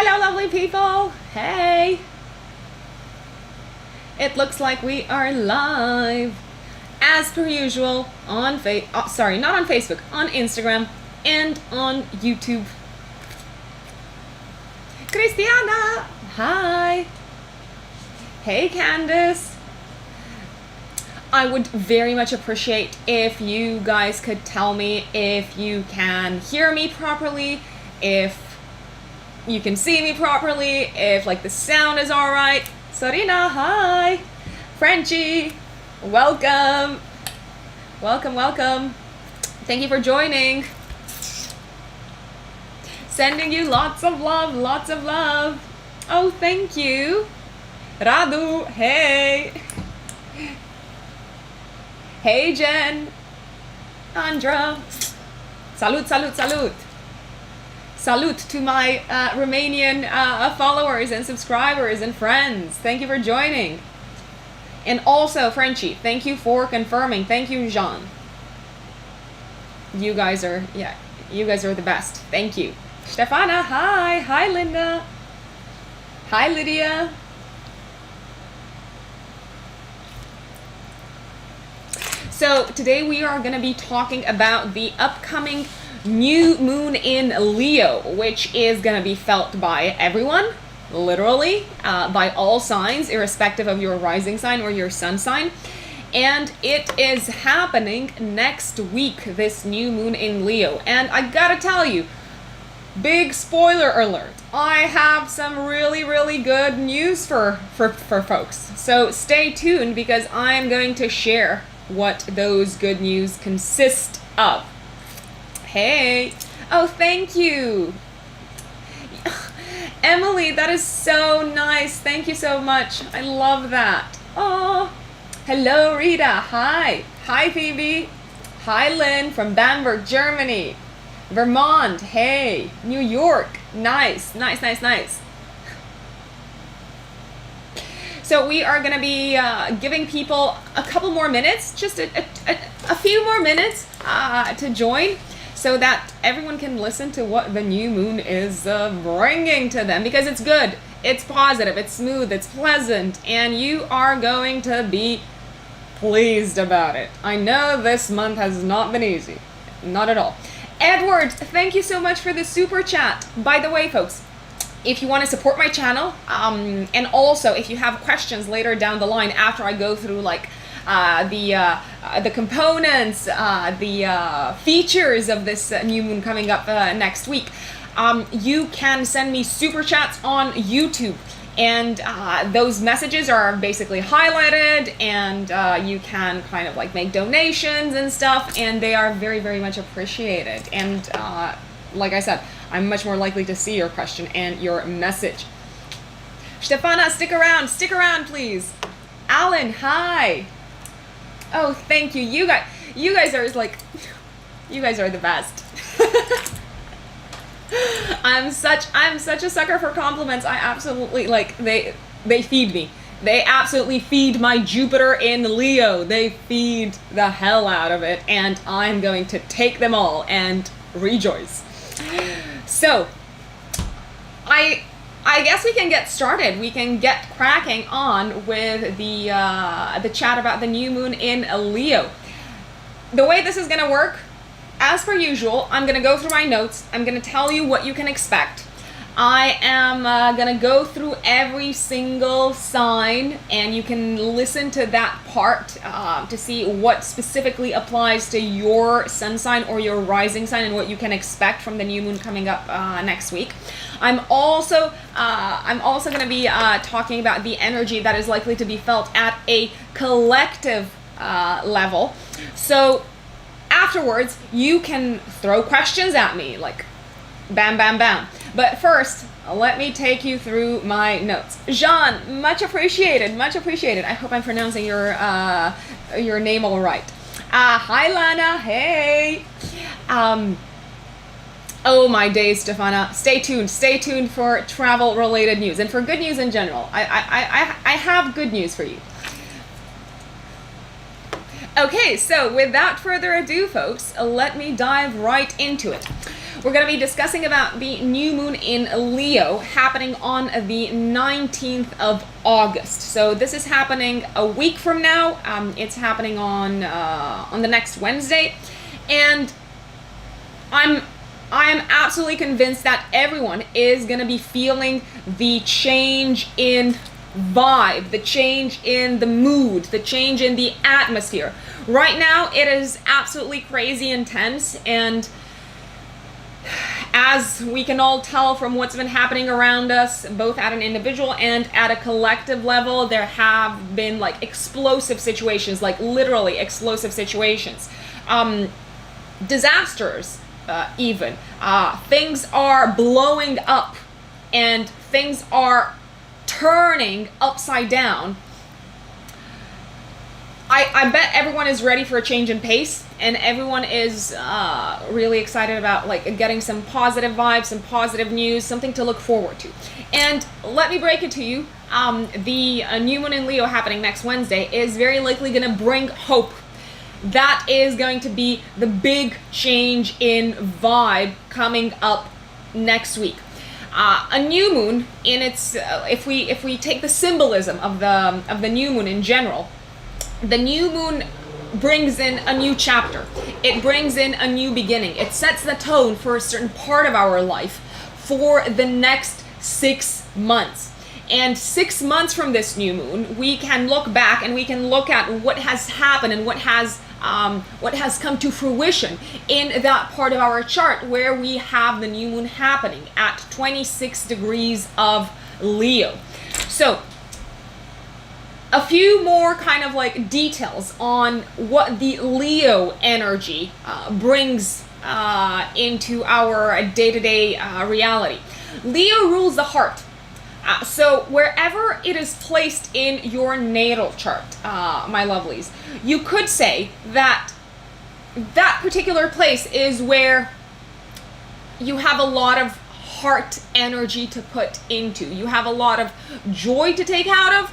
Hello, lovely people. Hey. It looks like we are live, as per usual, on not on Facebook, on Instagram, and on YouTube. Christiana, hi. Hey, Candice. I would very much appreciate if you guys could tell me if you can hear me properly, if you can see me properly, if like the sound is all right. Sarina, hi. Frenchie, welcome. Welcome. Thank you for joining. Sending you lots of love. Oh, thank you. Radu, hey. Hey, Jen. Andra. Salute. Salute to my Romanian followers and subscribers and friends. Thank you for joining. And also, Frenchie, thank you for confirming. Thank you, Jean. You guys are the best. Thank you. Stefana, hi. Hi, Linda. Hi, Lydia. So today we are going to be talking about the upcoming new moon in Leo, which is going to be felt by everyone, literally, by all signs, irrespective of your rising sign or your sun sign. And it is happening next week, this new moon in Leo. And I gotta tell you, big spoiler alert, I have some really good news for folks. So stay tuned because I'm going to share what those good news consist of. Hey. Oh, thank you. Emily, that is so nice. Thank you so much. I love that. Oh, hello, Rita. Hi. Hi, Phoebe. Hi, Lynn from Bamberg, Germany. Vermont. Hey. New York. Nice. So we are going to be giving people a couple more minutes, just a few more minutes to join, so that everyone can listen to what the new moon is bringing to them, because it's good, it's positive, it's smooth, it's pleasant, and you are going to be pleased about it. I know this month has not been easy. Not at all. Edward, thank you so much for the super chat. By the way, folks, if you want to support my channel, and also if you have questions later down the line after I go through like the components, the features of this new moon coming up next week, you can send me super chats on YouTube, and those messages are basically highlighted, and you can kind of like make donations and stuff, and they are very much appreciated. And like I said, I'm much more likely to see your question and your message. Stefana, stick around, please. Alan, hi. Oh, thank you. You guys are like, you guys are the best. I'm such a sucker for compliments. I absolutely, like, they feed me. They absolutely feed my Jupiter in Leo. They feed the hell out of it, and I'm going to take them all and rejoice. So, I guess we can get started. We can get cracking on with the chat about the new moon in Leo. The way this is going to work, as per usual, I'm going to go through my notes. I'm going to tell you what you can expect. I am going to go through every single sign, and you can listen to that part to see what specifically applies to your sun sign or your rising sign and what you can expect from the new moon coming up next week. I'm also going to be talking about the energy that is likely to be felt at a collective level. So afterwards, you can throw questions at me, like bam. But first, let me take you through my notes. Jean, much appreciated. I hope I'm pronouncing your name all right. Hi, Lana. Hey. Oh my days, Stefana. Stay tuned for travel-related news and for good news in general. I have good news for you. Okay, so without further ado, folks, let me dive right into it. We're going to be discussing about the new moon in Leo happening on the 19th of August. So this is happening a week from now. It's happening on the next Wednesday, and I am absolutely convinced that everyone is going to be feeling the change in vibe, the change in the mood, the change in the atmosphere. Right now, it is absolutely crazy intense, and as we can all tell from what's been happening around us, both at an individual and at a collective level, there have been like explosive situations, like literally explosive situations. Disasters, even. Things are blowing up, and things are turning upside down. I bet everyone is ready for a change in pace, and everyone is really excited about like getting some positive vibes, some positive news, something to look forward to. And let me break it to you, the new moon in Leo happening next Wednesday is very likely going to bring hope. That is going to be the big change in vibe coming up next week. A new moon, in its if we take the symbolism of the new moon in general, the new moon brings in a new chapter. It brings in a new beginning. It sets the tone for a certain part of our life for the next 6 months. And 6 months from this new moon, we can look back and we can look at what has happened and what has come to fruition in that part of our chart where we have the new moon happening at 26 degrees of Leo. So a few more kind of like details on what the Leo energy brings into our day-to-day reality. Leo rules the heart. So wherever it is placed in your natal chart, my lovelies, you could say that that particular place is where you have a lot of heart energy to put into. You have a lot of joy to take out of.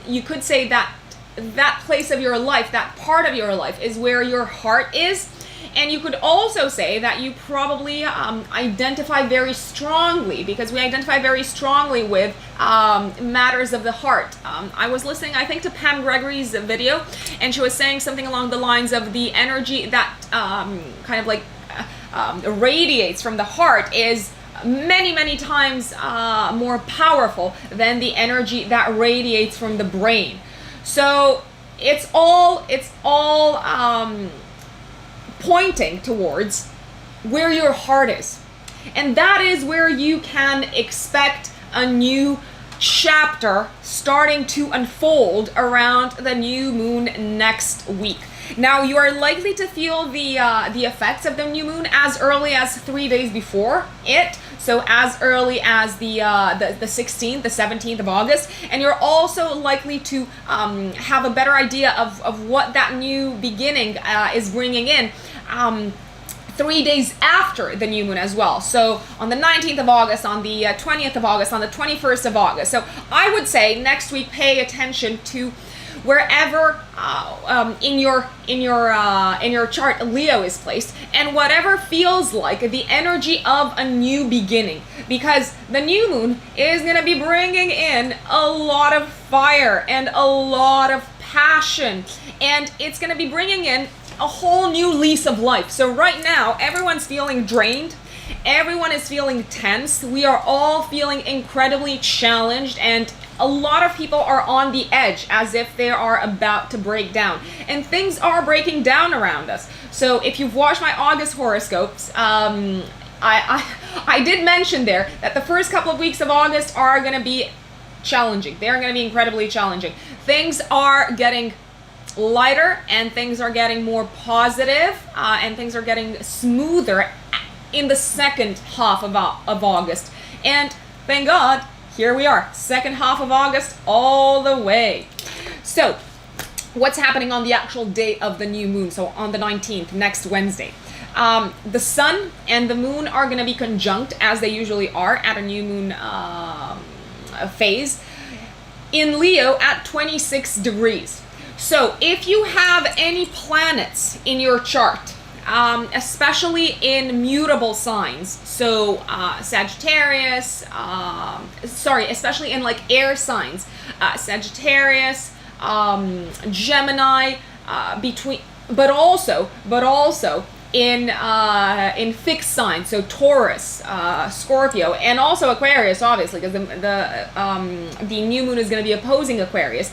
You could say that that place of your life, that part of your life, is where your heart is. And you could also say that you probably identify very strongly, because we identify very strongly with matters of the heart. I was listening, I think, to Pam Gregory's video, and she was saying something along the lines of the energy that kind of like radiates from the heart is many times more powerful than the energy that radiates from the brain. So it's all pointing towards where your heart is, and that is where you can expect a new chapter starting to unfold around the new moon next week. Now, you are likely to feel the effects of the new moon as early as 3 days before it. So as early as the 16th, the 17th of August, and you're also likely to have a better idea of what that new beginning is bringing in 3 days after the new moon as well. So on the 19th of August, on the 20th of August, on the 21st of August. So I would say next week pay attention to wherever in your chart Leo is placed, and whatever feels like the energy of a new beginning, because the new moon is going to be bringing in a lot of fire and a lot of passion, and it's going to be bringing in a whole new lease of life. So right now everyone's feeling drained, everyone is feeling tense, we are all feeling incredibly challenged, and a lot of people are on the edge as if they are about to break down, and things are breaking down around us. So if you've watched my August horoscopes, I did mention there that the first couple of weeks of August are going to be challenging. They're going to be incredibly challenging. Things are getting lighter, and things are getting more positive, and things are getting smoother in the second half of August. And thank God, here we are, second half of August all the way. So what's happening on the actual date of the new moon? So on the 19th, next Wednesday, the sun and the moon are going to be conjunct, as they usually are at a new moon phase, in Leo at 26 degrees. So if you have any planets in your chart especially in mutable signs. So Sagittarius, especially in like air signs, Sagittarius, Gemini, but also in fixed signs, so Taurus, Scorpio, and also Aquarius, obviously, because the new moon is going to be opposing Aquarius,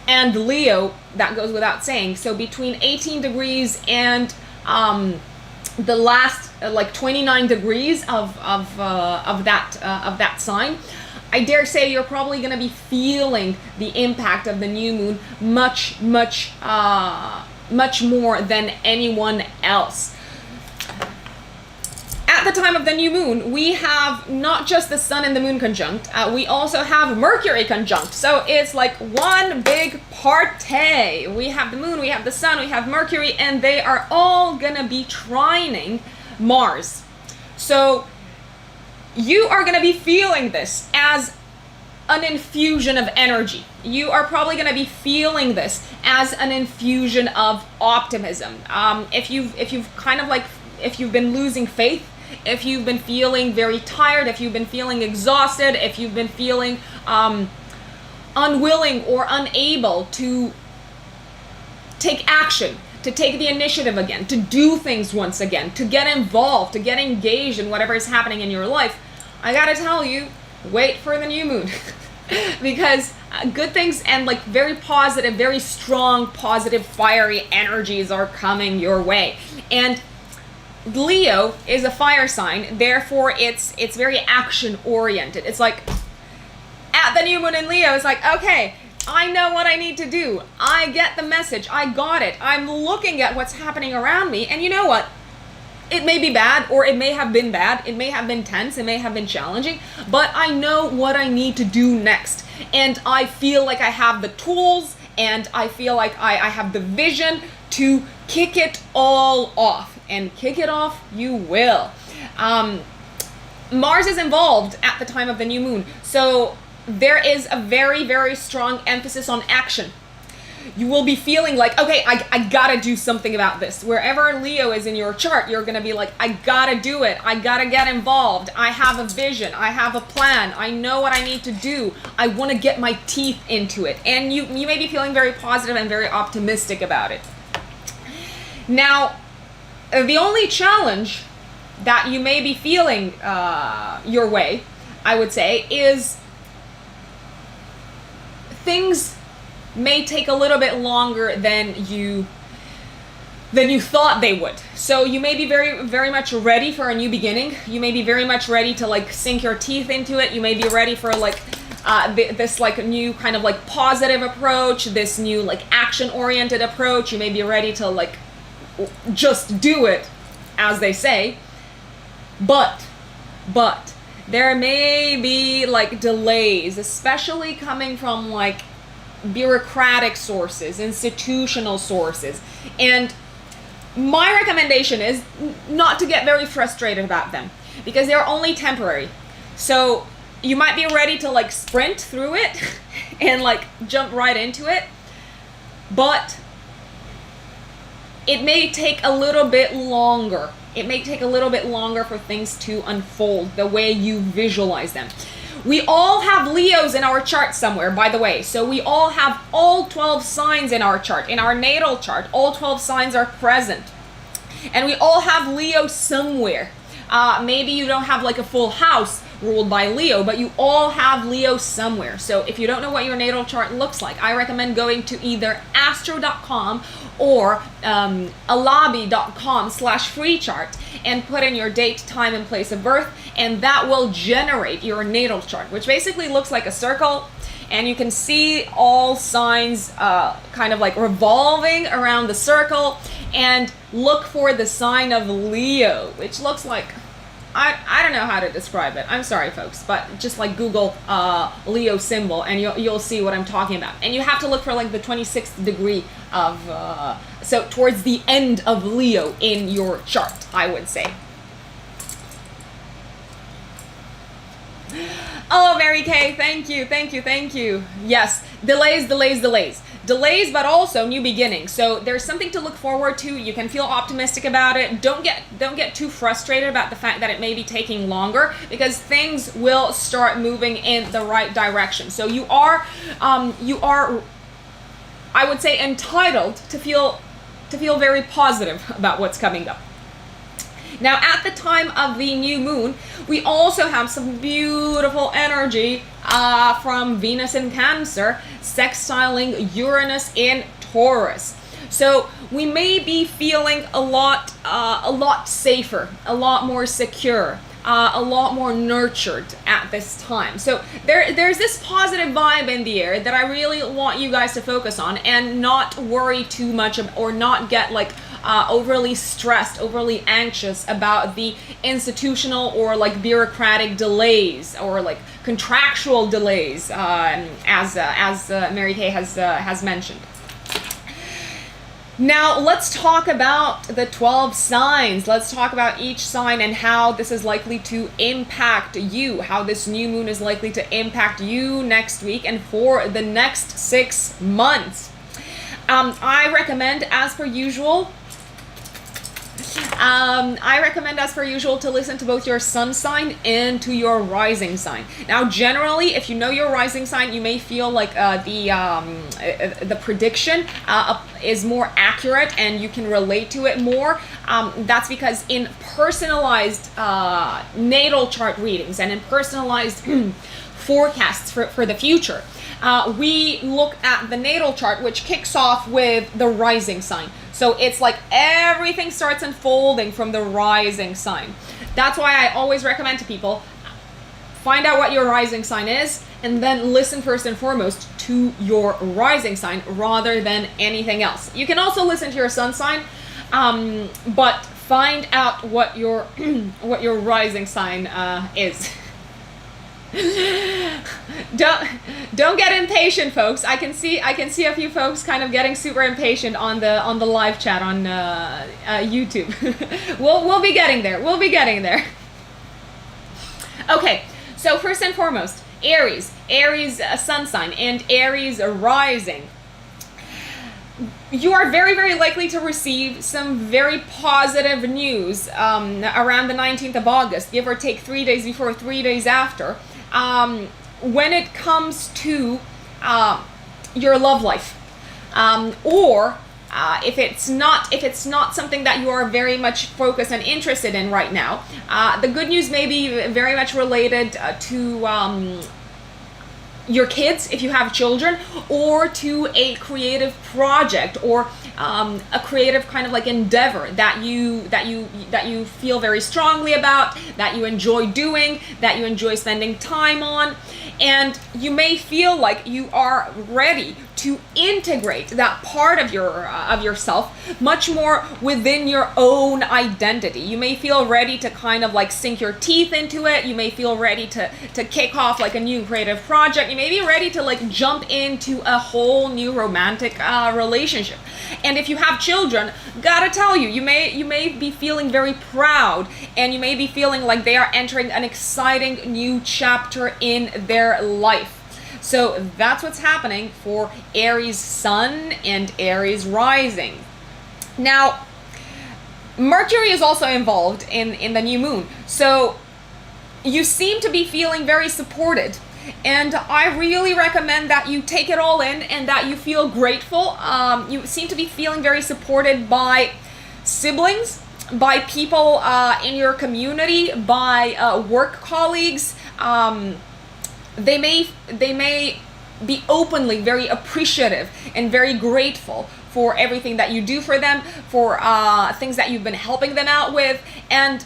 and Leo. That goes without saying. So between 18 degrees and the last 29 degrees of that sign, I dare say you're probably going to be feeling the impact of the new moon much more than anyone else. At the time of the new moon, we have not just the sun and the moon conjunct, we also have Mercury conjunct. So it's like one big party. We have the moon, we have the sun, we have Mercury, and they are all gonna be trining Mars. So you are gonna be feeling this as an infusion of energy. You are probably going to be feeling this as an infusion of optimism. If you've been losing faith, if you've been feeling very tired, if you've been feeling exhausted, if you've been feeling unwilling or unable to take action, to take the initiative again, to do things once again, to get involved, to get engaged in whatever is happening in your life, I gotta tell you, wait for the new moon. Because good things and like very positive, very strong, positive, fiery energies are coming your way. And Leo is a fire sign, therefore it's very action oriented. It's like at the new moon in Leo, it's like, okay, I know what I need to do. I get the message. I got it. I'm looking at what's happening around me, and you know what? It may be bad, or it may have been bad. It may have been tense. It may have been challenging, but I know what I need to do next. And I feel like I have the tools, and I feel like I have the vision to kick it all off. And kick it off you will. Mars is involved at the time of the new moon. So there is a very, very strong emphasis on action. You will be feeling like, okay, I gotta do something about this. Wherever Leo is in your chart, you're gonna be like, I gotta do it. I gotta get involved. I have a vision. I have a plan. I know what I need to do. I wanna get my teeth into it. And you may be feeling very positive and very optimistic about it. Now, the only challenge that you may be feeling your way, I would say, is things may take a little bit longer than you thought they would. So you may be very, very much ready for a new beginning. You may be very much ready to like sink your teeth into it. You may be ready for like this like new kind of like positive approach, this new like action-oriented approach. You may be ready to like just do it, as they say. But there may be like delays, especially coming from like bureaucratic sources, institutional sources. And my recommendation is not to get very frustrated about them, because they're only temporary. So you might be ready to like sprint through it and like jump right into it, but it may take a little bit longer. It may take a little bit longer for things to unfold the way you visualize them. We all have Leos in our chart somewhere, by the way. So we all have all 12 signs in our chart. In our natal chart, all 12 signs are present. And we all have Leo somewhere. Maybe you don't have like a full house ruled by Leo, but you all have Leo somewhere. So if you don't know what your natal chart looks like, I recommend going to either astro.com or alabi.com/free chart and put in your date, time, and place of birth, and that will generate your natal chart, which basically looks like a circle, and you can see all signs kind of like revolving around the circle, and look for the sign of Leo, which looks like, I don't know how to describe it. I'm sorry, folks, but just like Google Leo symbol, and you'll see what I'm talking about. And you have to look for like the 26th degree of, so towards the end of Leo in your chart, I would say. Oh, Mary Kay, thank you. Yes, delays. delays, but also new beginnings. So there's something to look forward to. You can feel optimistic about it. Don't get too frustrated about the fact that it may be taking longer, because things will start moving in the right direction. So you are, I would say, entitled to feel very positive about what's coming up. Now, at the time of the new moon, we also have some beautiful energy from Venus in Cancer, sextiling Uranus in Taurus. So we may be feeling a lot safer, a lot more secure, a lot more nurtured at this time. So there's this positive vibe in the air that I really want you guys to focus on and not worry too much or not get like overly stressed, overly anxious about the institutional or like bureaucratic delays or like contractual delays, as Mary Kay has mentioned. Now, let's talk about the 12 signs. Let's talk about each sign and how this is likely to impact you, how this new moon is likely to impact you next week and for the next 6 months. I recommend, as per usual, to listen to both your sun sign and to your rising sign. Now, generally, if you know your rising sign, you may feel like the prediction is more accurate and you can relate to it more. That's because in personalized natal chart readings and in personalized forecasts for the future, we look at the natal chart, which kicks off with the rising sign. So it's like everything starts unfolding from the rising sign. That's why I always recommend to people, find out what your rising sign is, and then listen first and foremost to your rising sign rather than anything else. You can also listen to your sun sign, but find out what your rising sign is. Don't get impatient, folks. I can see a few folks kind of getting super impatient on the live chat on YouTube. We'll be getting there. We'll be getting there. Okay, so first and foremost, Aries sun sign and Aries rising. You are very, very likely to receive some very positive news around the 19th of August, give or take 3 days before, 3 days after. When it comes to your love life, or if it's not something that you are very much focused and interested in right now, the good news may be very much related to your kids, if you have children, or to a creative project or a creative kind of like endeavor that you feel very strongly about, that you enjoy doing, that you enjoy spending time on, and you may feel like you are ready to integrate that part of yourself much more within your own identity. You may feel ready to kind of like sink your teeth into it. You may feel ready to kick off like a new creative project. You may be ready to like jump into a whole new romantic relationship. And if you have children, gotta tell you, you may be feeling very proud, and you may be feeling like they are entering an exciting new chapter in their life. So that's what's happening for Aries sun and Aries rising. Now, Mercury is also involved in the new moon. So you seem to be feeling very supported. And I really recommend that you take it all in and that you feel grateful. You seem to be feeling very supported by siblings, by people in your community, by work colleagues. They may be openly very appreciative and very grateful for everything that you do for them, for things that you've been helping them out with. And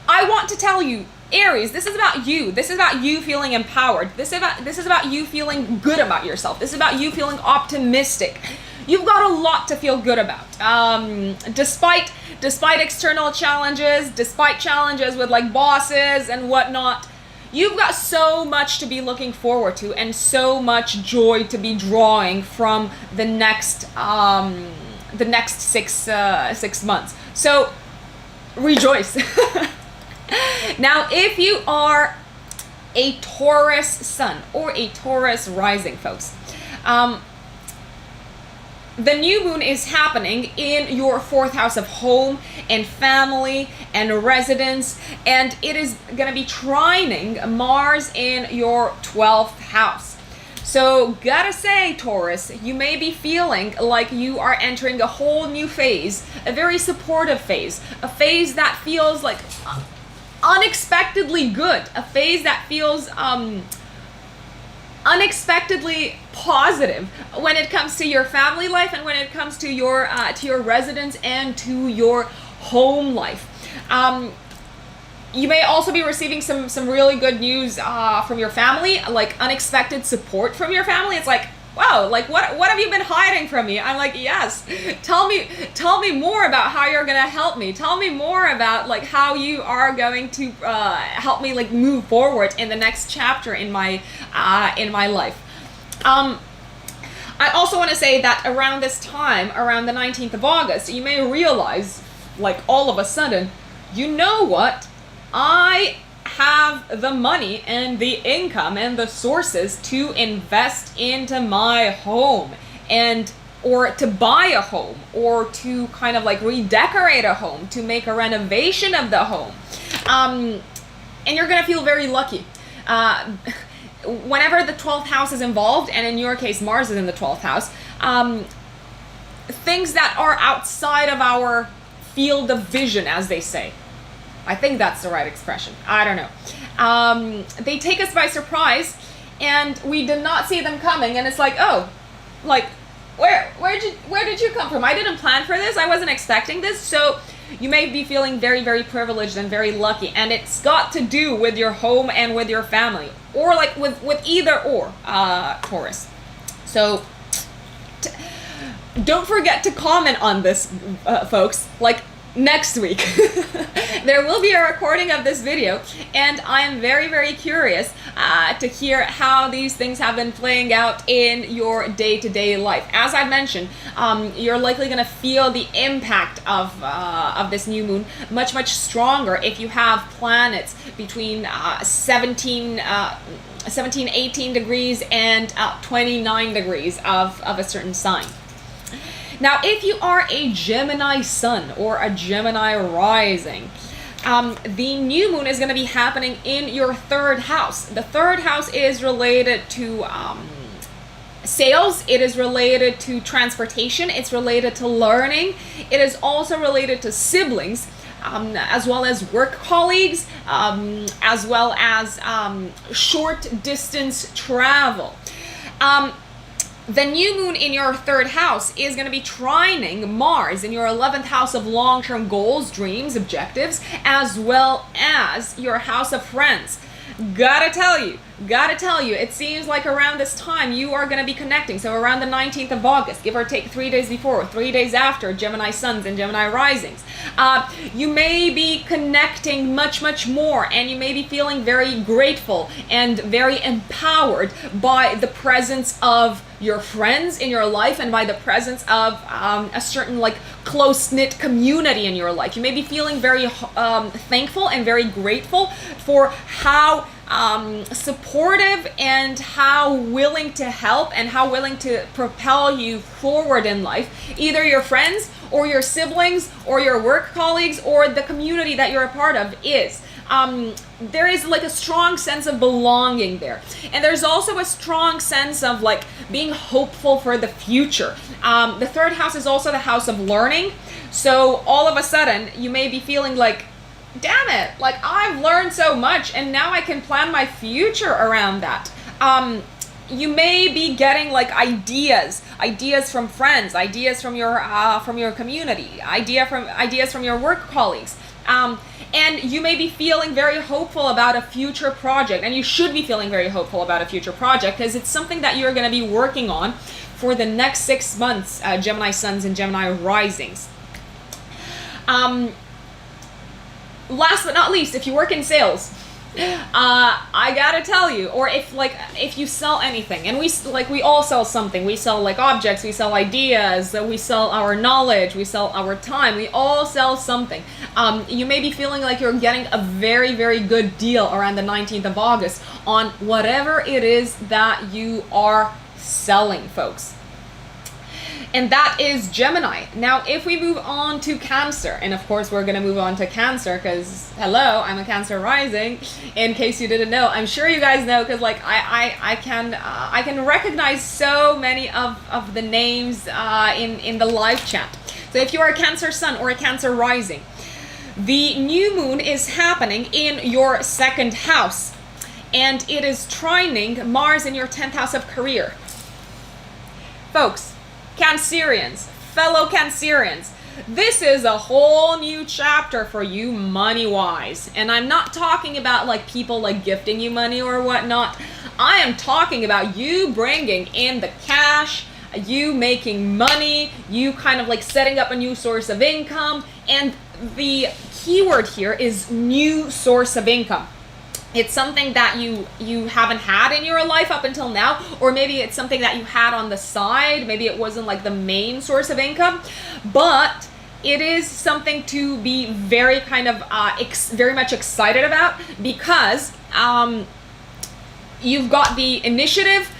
I want to tell you, Aries, this is about you. This is about you feeling empowered. This is about you feeling good about yourself. This is about you feeling optimistic. You've got a lot to feel good about. Despite external challenges, despite challenges with like bosses and whatnot, you've got so much to be looking forward to and so much joy to be drawing from the next 6 months. So rejoice. Now, if you are a Taurus sun or a Taurus rising, folks, the new moon is happening in your 4th house of home and family and residence, and it is going to be trining Mars in your 12th house. So gotta say, Taurus, you may be feeling like you are entering a whole new phase, a very supportive phase, a phase that feels like unexpectedly good, a phase that feels unexpectedly positive when it comes to your family life and when it comes to your residence and to your home life. You may also be receiving some really good news from your family, like unexpected support from your family. It's like, wow, like what have you been hiding from me? I'm like, yes, tell me more about how you're gonna help me. Tell me more about like how you are going to help me like move forward in the next chapter in my life. I also want to say that around this time, around the 19th of August, you may realize, like all of a sudden, you know what? I have the money and the income and the sources to invest into my home, and or to buy a home, or to kind of like redecorate a home, to make a renovation of the home. And you're gonna feel very lucky. Whenever the 12th house is involved, and in your case Mars is in the 12th house, things that are outside of our field of vision, as they say, I think that's the right expression, I don't know, they take us by surprise and we did not see them coming, and it's like, oh, like where did you come from? I didn't plan for this, I wasn't expecting this. So you may be feeling very, very privileged and very lucky, and it's got to do with your home and with your family, or like with either or, Taurus. So don't forget to comment on this, folks. Like next week there will be a recording of this video, and I am very, very curious to hear how these things have been playing out in your day-to-day life. As I mentioned, you're likely going to feel the impact of this new moon much, much stronger if you have planets between 17, 18 degrees and 29 degrees of a certain sign. Now, if you are a Gemini sun or a Gemini rising, the new moon is going to be happening in your 3rd house. The 3rd house is related to sales, it is related to transportation, it's related to learning, it is also related to siblings, as well as work colleagues, as well as short distance travel. The new moon in your 3rd house is going to be trining Mars in your 11th house of long-term goals, dreams, objectives, as well as your house of friends. Gotta tell you, it seems like around this time you are going to be connecting. So around the 19th of August, give or take 3 days before, 3 days after Gemini suns and Gemini risings, you may be connecting much, much more, and you may be feeling very grateful and very empowered by the presence of your friends in your life and by the presence of a certain like close-knit community in your life. You may be feeling very thankful and very grateful for how supportive and how willing to help and how willing to propel you forward in life, either your friends or your siblings or your work colleagues or the community that you're a part of is. There is like a strong sense of belonging there. And there's also a strong sense of like being hopeful for the future. The 3rd house is also the house of learning. So all of a sudden you may be feeling like, damn it, like I've learned so much and now I can plan my future around that. You may be getting like ideas from friends, ideas from your community, ideas from your work colleagues. And you may be feeling very hopeful about a future project, and you should be feeling very hopeful about a future project because it's something that you're going to be working on for the next 6 months, Gemini suns and Gemini risings. Last but not least, if you work in sales, I gotta tell you, or if you sell anything, and we all sell something. We sell like objects, we sell ideas, we sell our knowledge, we sell our time, we all sell something. You may be feeling like you're getting a very, very good deal around the 19th of August on whatever it is that you are selling, folks. and that is Gemini. Now, if we move on to Cancer, and of course we're going to move on to Cancer because, hello, I'm a Cancer rising, in case you didn't know. I'm sure you guys know because like I can recognize so many of the names in the live chat. So if you are a Cancer sun or a Cancer rising, the new moon is happening in your second house, and it is trining Mars in your 10th house of career. Folks, Cancerians, fellow Cancerians, this is a whole new chapter for you money-wise. And I'm not talking about like people like gifting you money or whatnot. I am talking about you bringing in the cash, you making money, you kind of like setting up a new source of income. And the keyword here is new source of income. It's something that you haven't had in your life up until now, or maybe it's something that you had on the side. Maybe it wasn't like the main source of income, but it is something to be very kind of very much excited about, because you've got the initiative,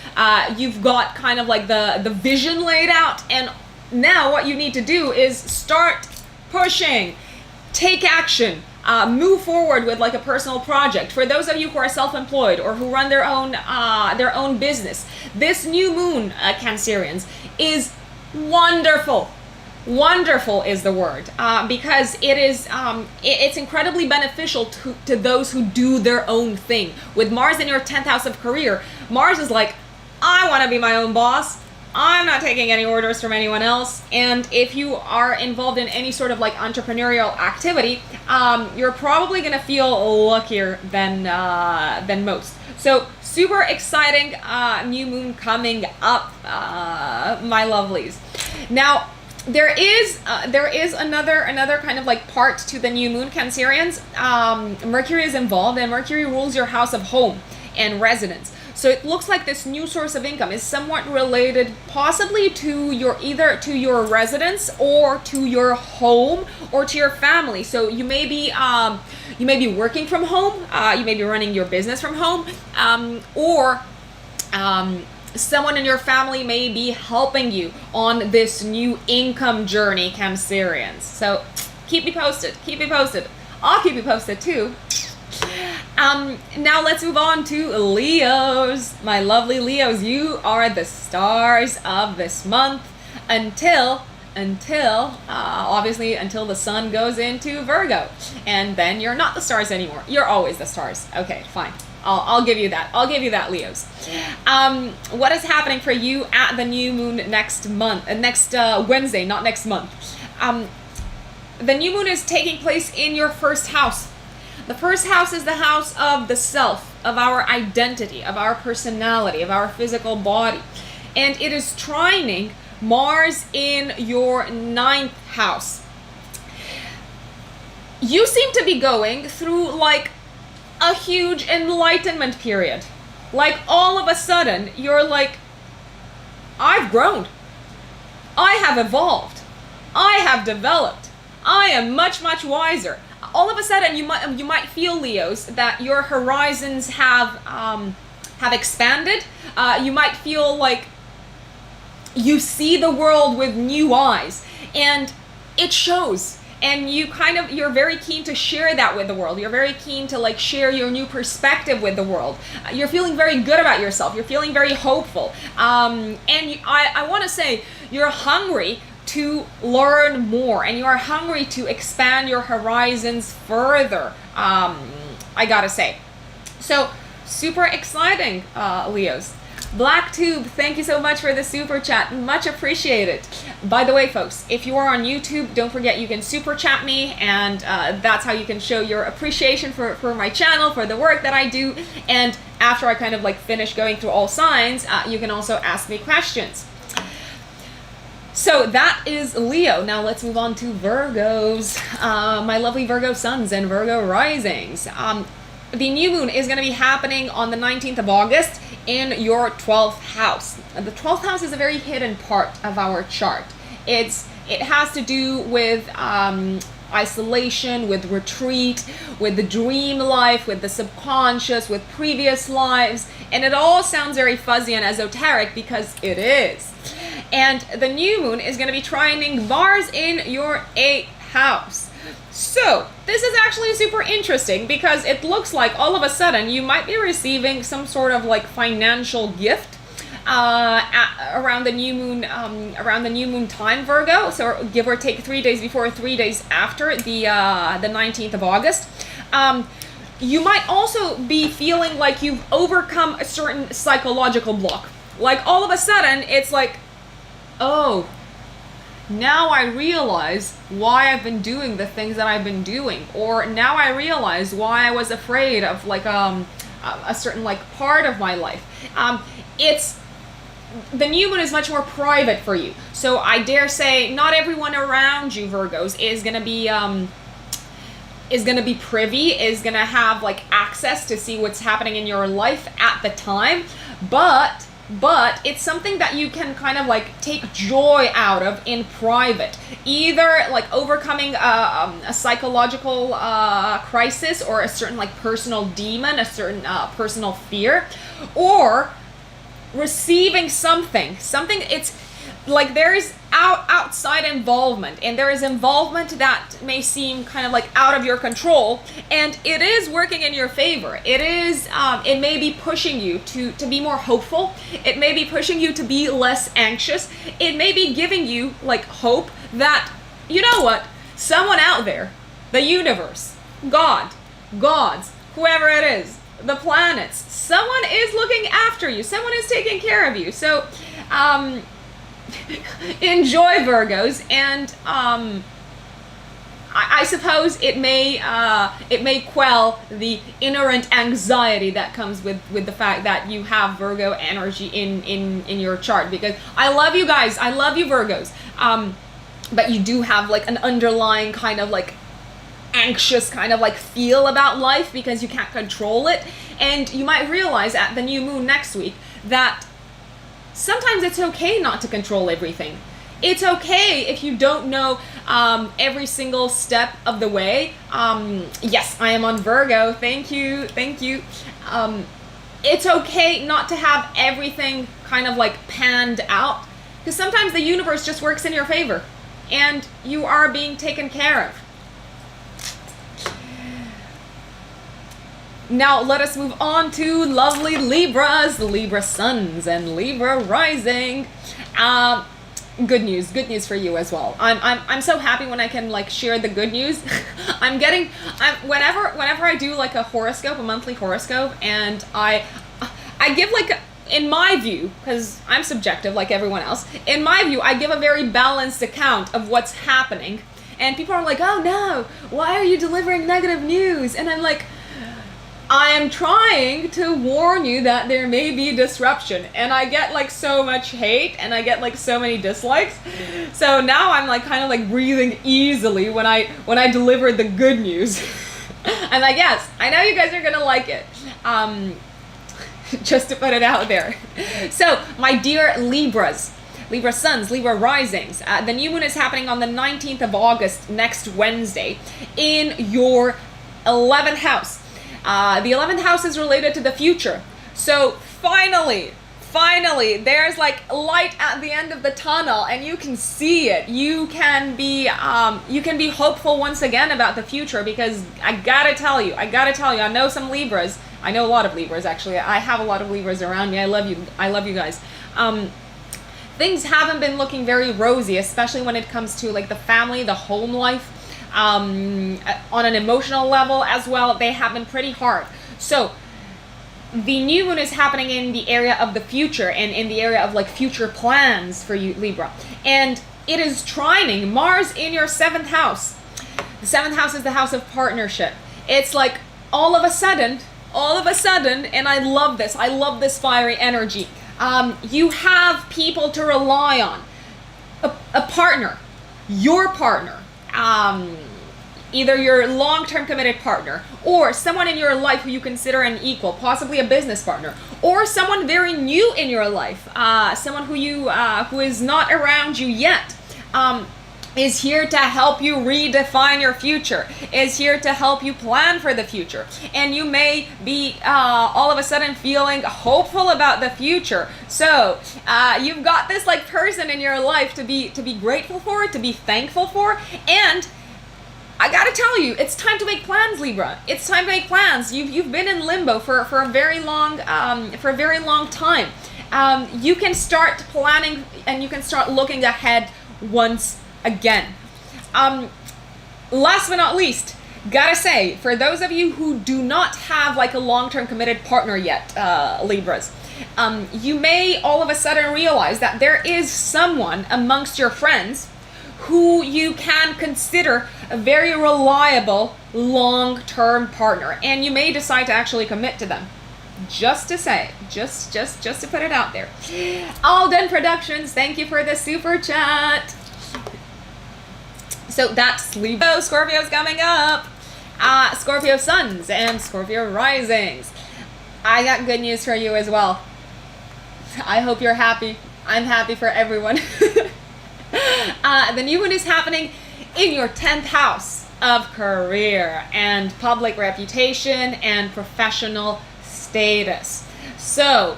you've got kind of like the vision laid out, and now what you need to do is start pushing, take action. Move forward with like a personal project. For those of you who are self-employed or who run their own business, this new moon, Cancerians, is wonderful. Wonderful is the word, because it is it's incredibly beneficial to those who do their own thing. With Mars in your 10th house of career, Mars is like, I want to be my own boss. I'm not taking any orders from anyone else. And if you are involved in any sort of like entrepreneurial activity, you're probably gonna feel luckier than most. So super exciting new moon coming up, my lovelies. Now there is another kind of like part to the new moon, Cancerians. Mercury is involved, and Mercury rules your house of home and residence. So it looks like this new source of income is somewhat related possibly to either to your residence or to your home or to your family. So you may be working from home, you may be running your business from home, or someone in your family may be helping you on this new income journey, Cancerians. So keep me posted. I'll keep you posted too. Now let's move on to Leos. My lovely Leos, you are the stars of this month until obviously until the sun goes into Virgo, and then you're not the stars anymore. You're always the stars. Okay, fine. I'll give you that, Leos. What is happening for you at the new moon next month? Next Wednesday, not next month. The new moon is taking place in your first house. The first house is the house of the self, of our identity, of our personality, of our physical body. And it is trining Mars in your 9th house. You seem to be going through like a huge enlightenment period. Like all of a sudden, you're like, I've grown. I have evolved. I have developed. I am much, much wiser. All of a sudden, you might feel, Leos, that your horizons have expanded. You might feel like you see the world with new eyes, and it shows. And you're very keen to share that with the world. You're very keen to like share your new perspective with the world. You're feeling very good about yourself. You're feeling very hopeful. And I want to say you're hungry to learn more, and you are hungry to expand your horizons further, I gotta say. So super exciting, Leos. Black Tube, thank you so much for the super chat, much appreciated. By the way, folks, if you are on YouTube, don't forget you can super chat me, and that's how you can show your appreciation for my channel, for the work that I do. And after I kind of like finish going through all signs, you can also ask me questions. So that is Leo. Now let's move on to Virgos, my lovely Virgo suns and Virgo risings. The new moon is going to be happening on the 19th of August in your 12th house. The 12th house is a very hidden part of our chart. It has to do with isolation, with retreat, with the dream life, with the subconscious, with previous lives, and it all sounds very fuzzy and esoteric because it is. And the new moon is going to be trining Mars in your 8th house. So this is actually super interesting because it looks like all of a sudden you might be receiving some sort of like financial gift around the new moon time, Virgo. So give or take 3 days before, 3 days after the 19th of August. You might also be feeling like you've overcome a certain psychological block. Like all of a sudden it's like, oh, now I realize why I've been doing the things that I've been doing, or now I realize why I was afraid of like a certain like part of my life. It's the new moon is much more private for you, so I dare say not everyone around you, Virgos, is gonna be privy, is gonna have like access to see what's happening in your life at the time, but it's something that you can kind of like take joy out of in private, either like overcoming a psychological crisis, or a certain like personal demon, a certain personal fear, or receiving something. It's like there is outside involvement, and there is involvement that may seem kind of like out of your control, and it is working in your favor. It may be pushing you to be more hopeful. It may be pushing you to be less anxious. It may be giving you like hope that, you know what, someone out there, the universe, gods, whoever it is, the planets, someone is looking after you, someone is taking care of you. So enjoy, Virgos, and I suppose it may quell the inherent anxiety that comes with the fact that you have Virgo energy in your chart, because I love you guys, I love you, Virgos, but you do have like an underlying kind of like anxious kind of like feel about life because you can't control it. And you might realize at the new moon next week that sometimes it's okay not to control everything. It's okay if you don't know every single step of the way. Yes, I am on Virgo. Thank you. It's okay not to have everything kind of like panned out, because sometimes the universe just works in your favor and you are being taken care of. Now let us move on to lovely Libras, Libra suns and Libra rising. Good news for you as well. I'm so happy when I can like share the good news. Whenever I do like a horoscope, a monthly horoscope, and I give like, in my view, because I'm subjective like everyone else, in my view, I give a very balanced account of what's happening. And people are like, oh no, why are you delivering negative news? And I'm like, I am trying to warn you that there may be disruption, and I get like so much hate and I get like so many dislikes. So now I'm like kind of like breathing easily when I deliver the good news. I'm like, yes, I know you guys are gonna like it. Just to put it out there. So my dear Libras, Libra suns, Libra risings, the new moon is happening on the 19th of August, next Wednesday, in your 11th house. The 11th house is related to the future. So finally, there's like light at the end of the tunnel, and you can see it. You can be hopeful once again about the future, because I gotta tell you, I know some Libras. I know a lot of Libras, actually. I have a lot of Libras around me. I love you guys. Things haven't been looking very rosy, especially when it comes to like the family, the home life. On an emotional level as well, they have been pretty hard. So the new moon is happening in the area of the future, and in the area of like future plans for you, Libra, and it is trining Mars in your 7th house. The 7th house is the house of partnership. It's like all of a sudden, and I love this fiery energy. You have people to rely on, a partner, your partner, either your long-term committed partner, or someone in your life who you consider an equal, possibly a business partner, or someone very new in your life, someone who is not around you yet. is here to help you redefine your future, is here to help you plan for the future. And you may be all of a sudden feeling hopeful about the future. So you've got this like person in your life to be grateful for, to be thankful for. And I gotta tell you, it's time to make plans, Libra. It's time to make plans. You've been in limbo for a very long time. You can start planning and you can start looking ahead once again. Last but not least, gotta say, for those of you who do not have like a long-term committed partner yet, Libras, you may all of a sudden realize that there is someone amongst your friends who you can consider a very reliable long-term partner, and you may decide to actually commit to them. Just to say, just to put it out there. Alden Productions, thank you for the super chat. So that's Libra. Scorpio's coming up. Scorpio suns and Scorpio risings. I got good news for you as well. I hope you're happy. I'm happy for everyone. The new moon is happening in your 10th house of career and public reputation and professional status. So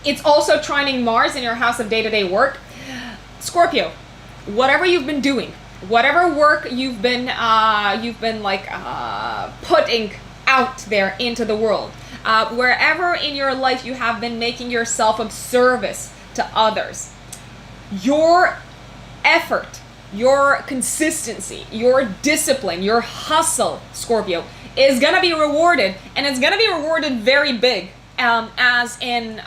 it's also trining Mars in your house of day-to-day work. Scorpio, whatever you've been doing, whatever work you've been putting out there into the world, wherever in your life you have been making yourself of service to others, your effort, your consistency, your discipline, your hustle, Scorpio, is gonna be rewarded, and it's gonna be rewarded very big. As in,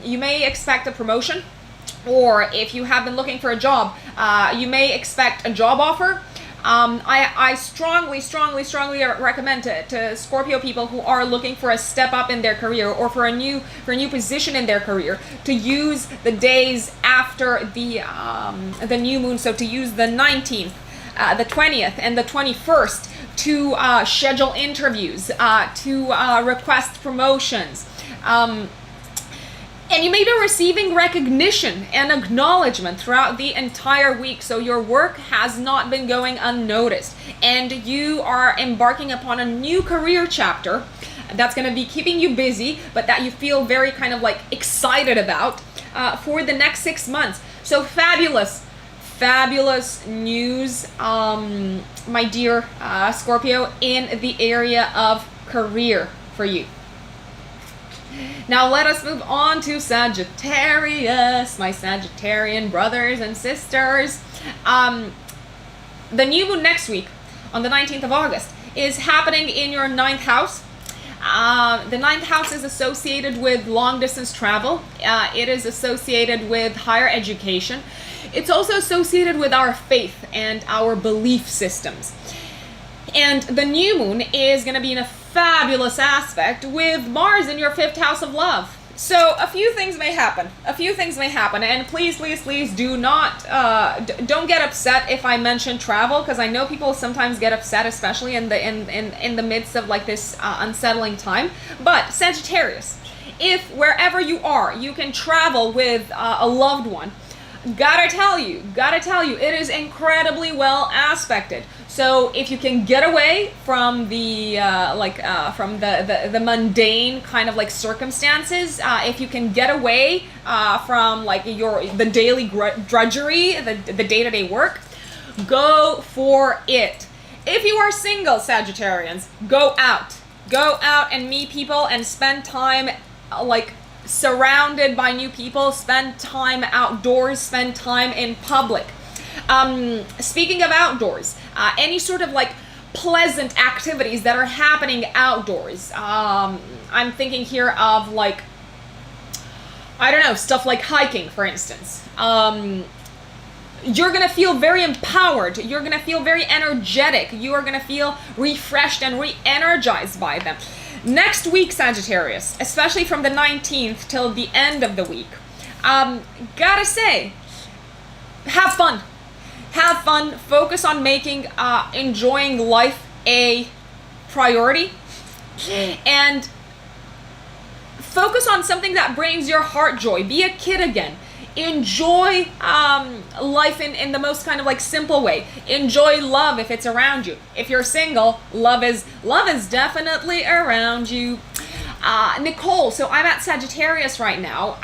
you may expect a promotion, or if you have been looking for a job, you may expect a job offer. I strongly recommend to Scorpio people who are looking for a step up in their career or for a new position in their career to use the days after the new moon. So to use the 19th, the 20th, and the 21st to schedule interviews, to request promotions. And you may be receiving recognition and acknowledgement throughout the entire week. So your work has not been going unnoticed. And you are embarking upon a new career chapter that's going to be keeping you busy, but that you feel very kind of like excited about for the next 6 months. So fabulous news, my dear Scorpio, in the area of career for you. Now let us move on to Sagittarius, my Sagittarian brothers and sisters. The new moon next week, on the 19th of August, is happening in your 9th house. The 9th house is associated with long distance travel. It is associated with higher education. It's also associated with our faith and our belief systems. And the new moon is going to be in a fabulous aspect with Mars in your 5th house of love. So a few things may happen. And please do not, don't get upset if I mention travel, because I know people sometimes get upset, especially in the midst of like this unsettling time. But Sagittarius, if wherever you are, you can travel with a loved one, gotta tell you, it is incredibly well aspected. So if you can get away from the the mundane kind of like circumstances, if you can get away from like the daily drudgery, the day-to-day work, go for it. If you are single, Sagittarians, go out and meet people and spend time like surrounded by new people, spend time outdoors, spend time in public. Speaking of outdoors, any sort of like pleasant activities that are happening outdoors. I'm thinking here of like, I don't know, stuff like hiking, for instance. You're going to feel very empowered. You're going to feel very energetic. You are going to feel refreshed and re-energized by them. Next week, Sagittarius, especially from the 19th till the end of the week, gotta say, have fun. Have fun. Focus on making enjoying life a priority. And focus on something that brings your heart joy. Be a kid again. Enjoy life in the most kind of like simple way. Enjoy love if it's around you. If you're single, love is definitely around you. Nicole, so I'm at Sagittarius right now.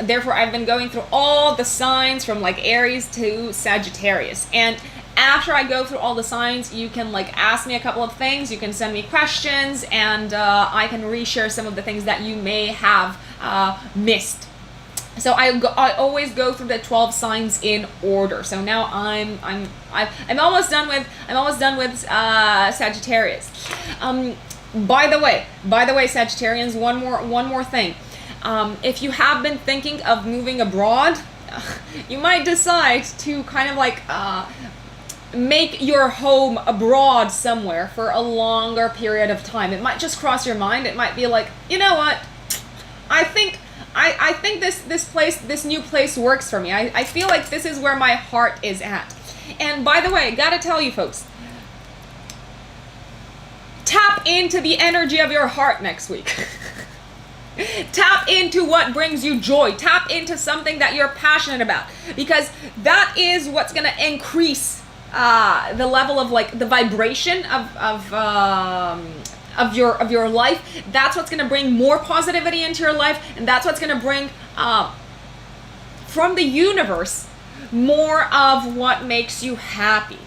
Therefore, I've been going through all the signs from like Aries to Sagittarius. And after I go through all the signs, you can like ask me a couple of things. You can send me questions, and I can reshare some of the things that you may have missed. So I always go through the 12 signs in order. So now I'm almost done with Sagittarius. By the way, Sagittarians, one more thing. If you have been thinking of moving abroad, you might decide to kind of like make your home abroad somewhere for a longer period of time. It might just cross your mind. It might be like, you know what? I think this new place works for me. I feel like this is where my heart is at. And by the way, gotta tell you folks, tap into the energy of your heart next week. Tap into what brings you joy. Tap into something that you're passionate about, because that is what's gonna increase the level of like the vibration of your life. That's what's gonna bring more positivity into your life, and that's what's gonna bring from the universe more of what makes you happy.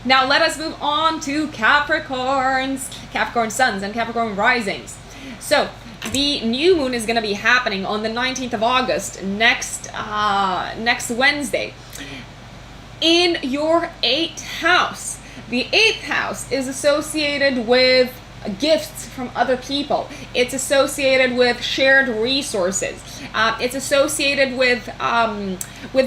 Now let us move on to Capricorns, Capricorn suns and Capricorn risings. So the new moon is going to be happening on the 19th of August, next Wednesday, in your 8th house. The 8th house is associated with gifts from other people. It's associated with shared resources. It's associated with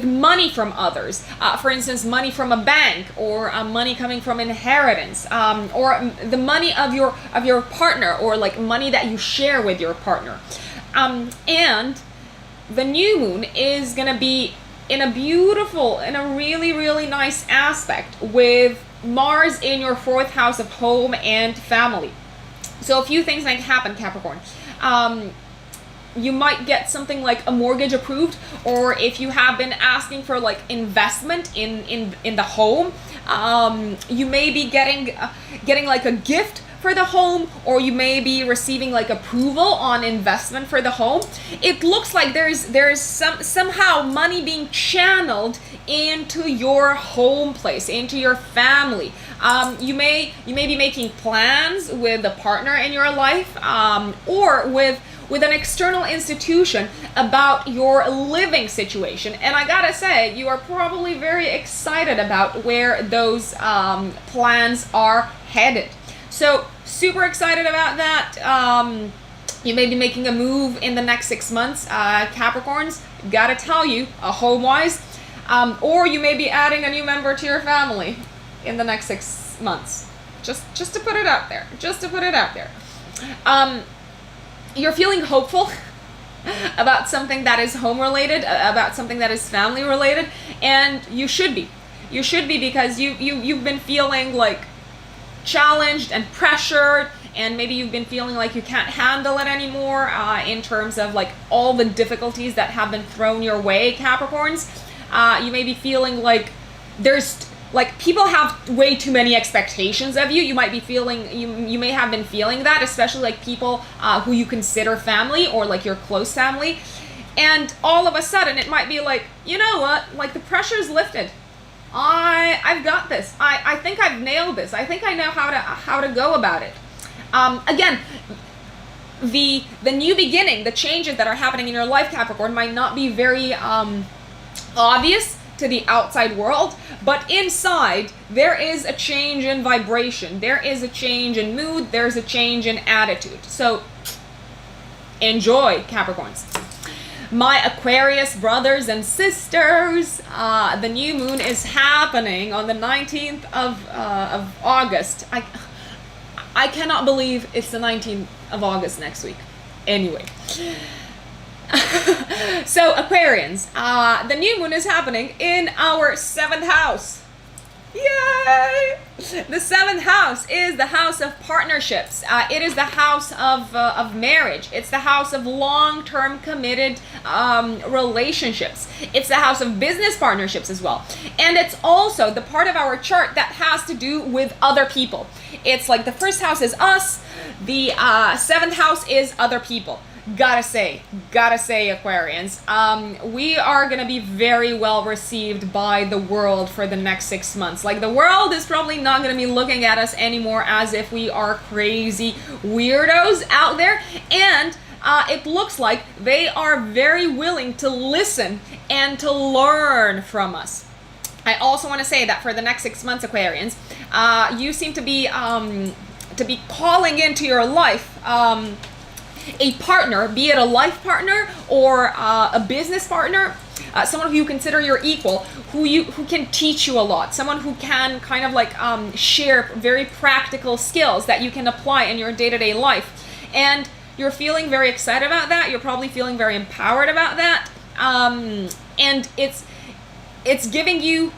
money from others. For instance, money from a bank, or money coming from inheritance, or the money of your partner, or like money that you share with your partner. And the new moon is gonna be in a really, really nice aspect with Mars in your 4th house of home and family. So a few things might happen, Capricorn. You might get something like a mortgage approved, or if you have been asking for like investment in the home, you may be getting like a gift for the home, or you may be receiving like approval on investment for the home. It looks like there's somehow money being channeled into your home place, into your family. You may be making plans with a partner in your life, or with an external institution about your living situation. And I gotta say, you are probably very excited about where those plans are headed. So super excited about that. You may be making a move in the next 6 months, Capricorns. Gotta tell you, home-wise, or you may be adding a new member to your family in the next 6 months. Just to put it out there. You're feeling hopeful about something that is home related, about something that is family related, and you should be. You should be, because you've been feeling like challenged and pressured, and maybe you've been feeling like you can't handle it anymore in terms of like all the difficulties that have been thrown your way, Capricorns. You may be feeling like there's like people have way too many expectations of you. You might be feeling, you may have been feeling that, especially like people who you consider family, or like your close family. And all of a sudden it might be like, you know what, like the pressure's lifted. I've got this. I think I've nailed this. I think I know how to go about it. Again, the new beginning, the changes that are happening in your life, Capricorn, might not be very obvious to the outside world, but inside there is a change in vibration, there is a change in mood, there's a change in attitude. So enjoy, Capricorns. My Aquarius brothers and sisters, the new moon is happening on the 19th of August. I cannot believe it's the 19th of August next week. Anyway. So Aquarians, the new moon is happening in our 7th house. Yay! The seventh house is the house of partnerships. It is the house of marriage. It's the house of long-term committed relationships. It's the house of business partnerships as well. And it's also the part of our chart that has to do with other people. It's like the first house is us. The seventh house is other people. Gotta say, Aquarians, we are gonna be very well received by the world for the next 6 months. Like, the world is probably not gonna be looking at us anymore as if we are crazy weirdos out there, and it looks like they are very willing to listen and to learn from us. I also want to say that for the next 6 months, Aquarians, you seem to be calling into your life a partner, be it a life partner or a business partner, someone who you consider your equal, who can teach you a lot, someone who can kind of like share very practical skills that you can apply in your day-to-day life. And you're feeling very excited about that. You're probably feeling very empowered about that. And it's giving you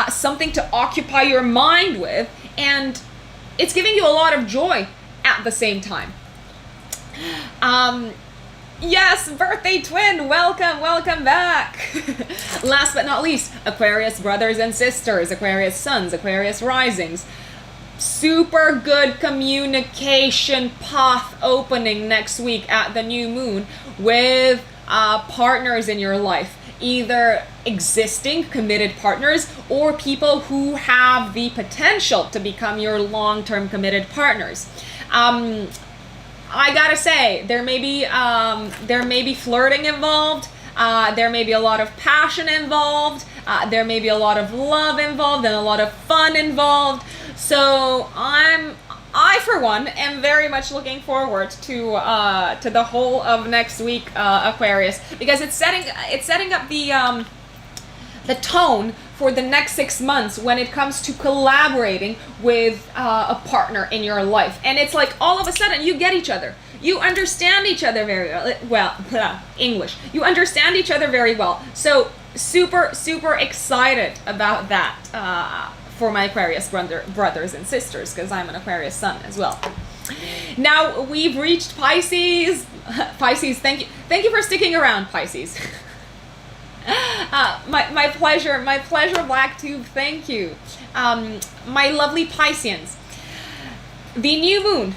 something to occupy your mind with, and it's giving you a lot of joy at the same time. Yes, birthday twin, welcome back. Last but not least, Aquarius brothers and sisters, Aquarius suns, Aquarius risings. Super good communication path opening next week at the new moon with partners in your life, either existing committed partners or people who have the potential to become your long-term committed partners. I gotta say, there may be flirting involved. There may be a lot of passion involved. There may be a lot of love involved and a lot of fun involved. So I for one am very much looking forward to the whole of next week, Aquarius, because it's setting up the tone for the next 6 months when it comes to collaborating with a partner in your life. And it's like all of a sudden you get each other. You understand each other very well. English. You understand each other very well. So super excited about that for my Aquarius brothers and sisters, because I'm an Aquarius sun as well. Now we've reached Pisces. Pisces, thank you for sticking around, Pisces. My pleasure, Blacktube, thank you. My lovely Pisceans. The new moon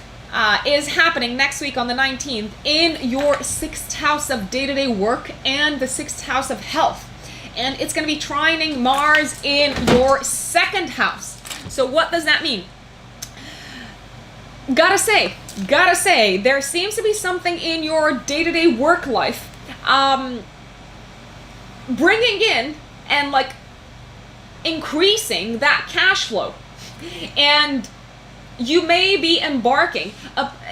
is happening next week on the 19th in your 6th house of day-to-day work and the 6th house of health. And it's going to be trining Mars in your 2nd house. So what does that mean? Gotta say, there seems to be something in your day-to-day work life bringing in and like increasing that cash flow, and you may be embarking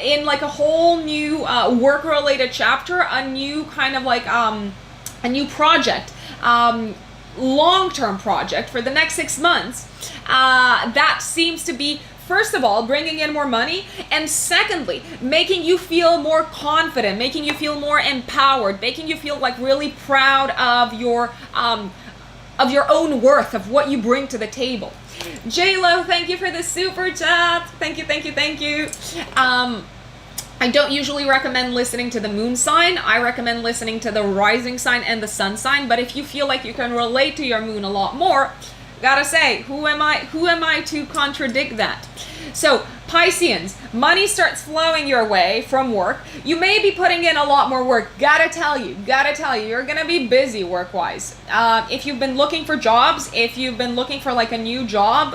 in like a whole new work-related chapter, a new kind of like a new project, long-term project for the next 6 months that seems to be, first of all, bringing in more money, and secondly, making you feel more confident, making you feel more empowered, making you feel like really proud of your own worth, of what you bring to the table. J-Lo, thank you for the super chat. Thank you. I don't usually recommend listening to the moon sign. I recommend listening to the rising sign and the sun sign, but if you feel like you can relate to your moon a lot more, gotta say, who am I to contradict that? So, Pisceans, money starts flowing your way from work. You may be putting in a lot more work. Gotta tell you, you're gonna be busy work-wise. If you've been looking for jobs, if you've been looking for like a new job,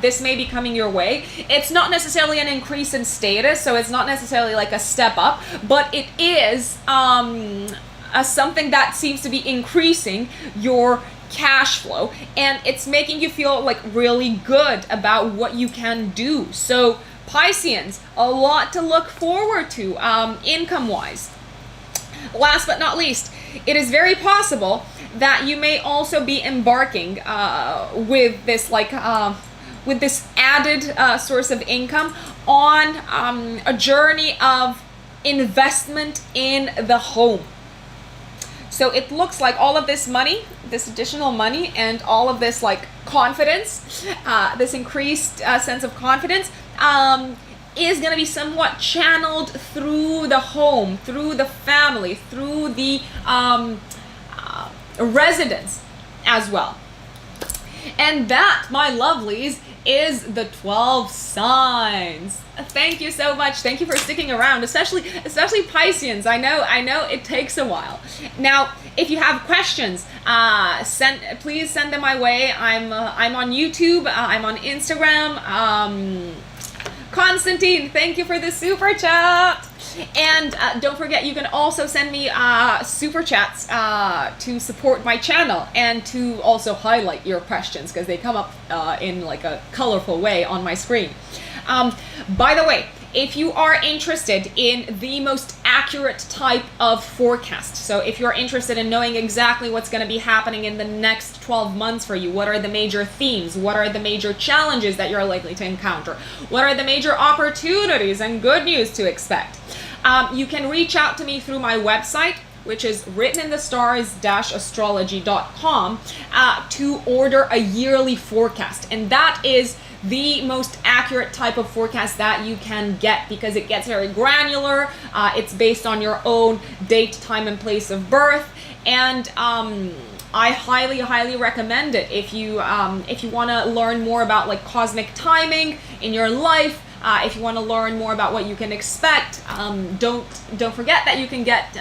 this may be coming your way. It's not necessarily an increase in status, so it's not necessarily like a step up, but it is something that seems to be increasing your cash flow, and it's making you feel like really good about what you can do. So Pisceans, a lot to look forward to income wise. Last but not least, it is very possible that you may also be embarking with this added source of income on a journey of investment in the home. So it looks like all of this money, this additional money, and all of this like confidence, this increased sense of confidence, is going to be somewhat channeled through the home, through the family, through the residence as well. And that, my lovelies, is the 12 signs. Thank you so much. Thank you for sticking around, especially Pisceans. I know it takes a while. Now, if you have questions, please send them my way. I'm on YouTube. I'm on Instagram. Constantine, thank you for the super chat. And don't forget, you can also send me super chats to support my channel and to also highlight your questions, because they come up in like a colorful way on my screen. By the way, if you are interested in the most accurate type of forecast, so if you're interested in knowing exactly what's going to be happening in the next 12 months for you, what are the major themes, what are the major challenges that you're likely to encounter, what are the major opportunities and good news to expect, you can reach out to me through my website, which is writteninthestars-astrology.com, to order a yearly forecast. And that is the most accurate type of forecast that you can get, because it gets very granular. It's based on your own date, time, and place of birth. And I highly recommend it if you want to learn more about like cosmic timing in your life. If you want to learn more about what you can expect, don't forget that you can get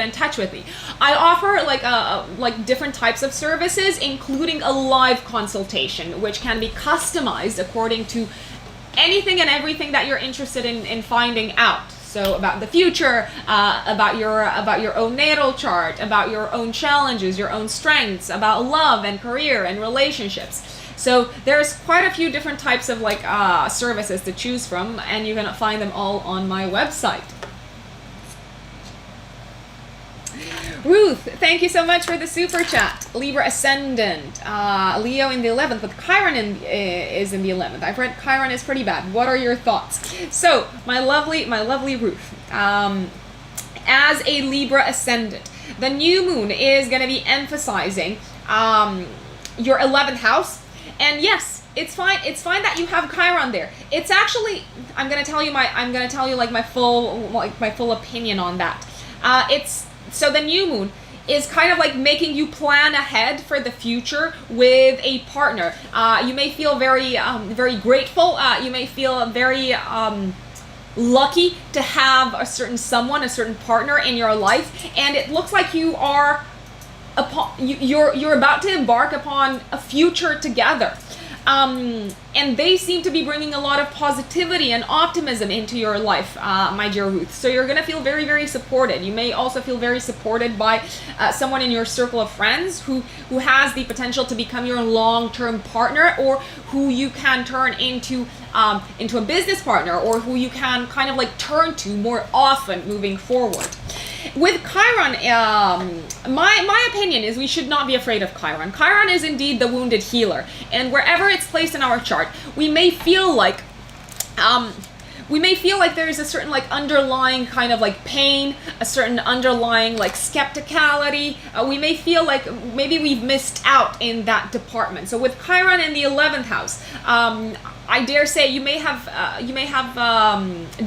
in touch with me. I offer like different types of services, including a live consultation, which can be customized according to anything and everything that you're interested in finding out. So about the future, about your own natal chart, about your own challenges, your own strengths, about love and career and relationships. So there's quite a few different types of like services to choose from, and you can find them all on my website. Ruth, thank you so much for the super chat. Libra ascendant, Leo in the 11th, but Chiron is in the 11th. I've read Chiron is pretty bad. What are your thoughts? So my lovely Ruth, as a Libra ascendant, the new moon is going to be emphasizing your 11th house. And yes, it's fine. It's fine that you have Chiron there. It's actually, I'm gonna tell you my full opinion on that. So the new moon is kind of like making you plan ahead for the future with a partner. You may feel very grateful. You may feel very lucky to have a certain partner in your life, and it looks like you are. You're about to embark upon a future together, and they seem to be bringing a lot of positivity and optimism into your life, my dear Ruth. So you're gonna feel very supported. You may also feel very supported by someone in your circle of friends who has the potential to become your long-term partner, or who you can turn into a business partner, or who you can kind of like turn to more often moving forward. With Chiron, my opinion is we should not be afraid of Chiron. Chiron is indeed the wounded healer, and wherever it's placed in our chart, we may feel like there is a certain like underlying kind of like pain, a certain underlying like skepticality. We may feel like maybe we've missed out in that department. So with Chiron in the 11th house, I dare say you may have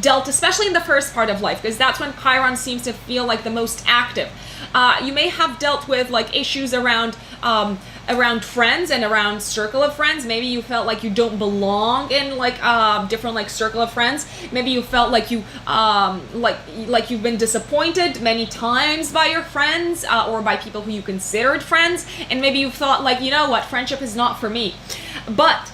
dealt, especially in the first part of life, because that's when Chiron seems to feel like the most active. You may have dealt with like issues around friends and around circle of friends. Maybe you felt like you don't belong in like different like circle of friends. Maybe you felt like you like you've been disappointed many times by your friends or by people who you considered friends, and maybe you thought like, you know what, friendship is not for me. But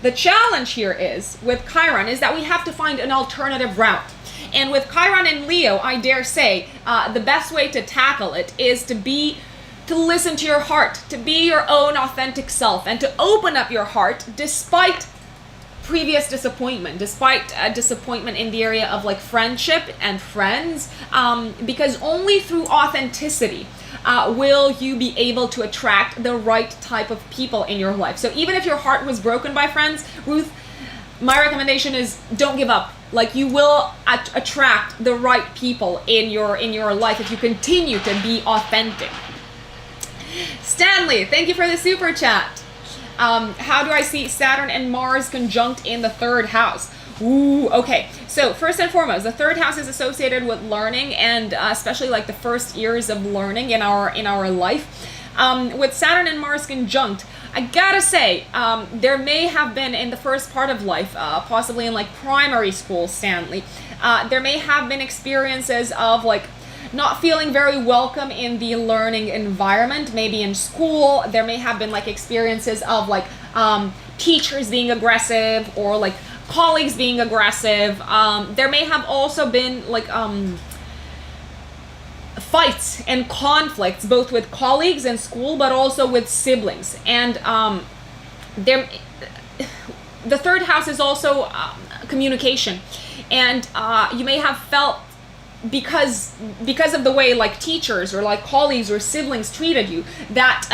the challenge here is with Chiron is that we have to find an alternative route. And with Chiron and Leo, I dare say the best way to tackle it is to listen to your heart, to be your own authentic self, and to open up your heart despite previous disappointment, despite disappointment in the area of like friendship and friends, because only through authenticity will you be able to attract the right type of people in your life. So even if your heart was broken by friends, Ruth, my recommendation is don't give up. Like you will attract the right people in your life if you continue to be authentic. Stanley, thank you for the super chat. How do I see Saturn and Mars conjunct in the third house? Ooh, okay. So first and foremost, the third house is associated with learning, and especially like the first years of learning in our life. With Saturn and Mars conjunct, I gotta say, there may have been in the first part of life, possibly in like primary school, Stanley, there may have been experiences of like not feeling very welcome in the learning environment. Maybe in school, there may have been like experiences of like teachers being aggressive or like colleagues being aggressive. There may have also been like fights and conflicts both with colleagues in school but also with siblings. And the third house is also communication, and you may have felt because of the way like teachers or like colleagues or siblings treated you, that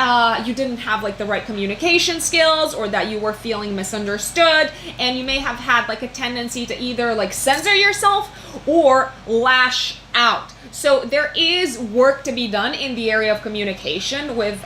you didn't have like the right communication skills, or that you were feeling misunderstood, and you may have had like a tendency to either like censor yourself or lash out. So there is work to be done in the area of communication with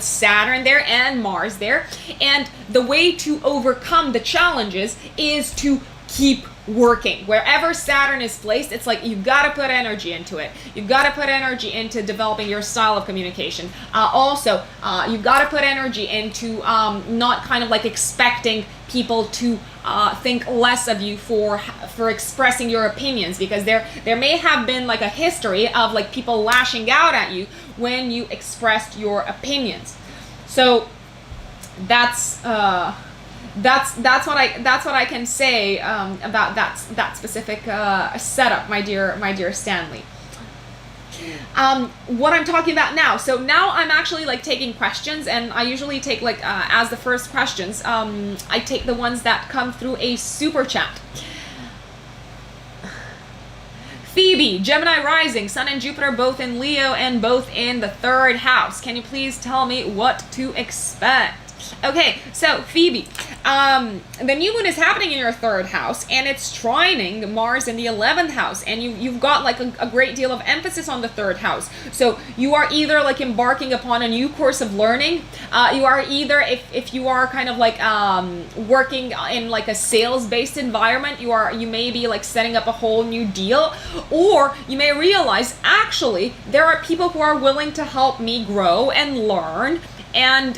Saturn there and Mars there, and the way to overcome the challenges is to keep working. Wherever Saturn is placed, it's like you've got to put energy into it. You've got to put energy into developing your style of communication. Also, you've got to put energy into not kind of like expecting people to think less of you for expressing your opinions, because there may have been like a history of like people lashing out at you when you expressed your opinions. So that's what I can say about that specific setup, my dear Stanley. What I'm talking about now. So now I'm actually like taking questions, and I usually take like as the first questions. I take the ones that come through a super chat. Phoebe, Gemini rising, Sun and Jupiter both in Leo and both in the third house. Can you please tell me what to expect? Okay, so Phoebe, the new moon is happening in your third house, and it's trining Mars in the 11th house, and you've got like a great deal of emphasis on the third house. So you are either like embarking upon a new course of learning, you are either, if you are kind of like working in like a sales-based environment, you may be like setting up a whole new deal, or you may realize actually there are people who are willing to help me grow and learn. And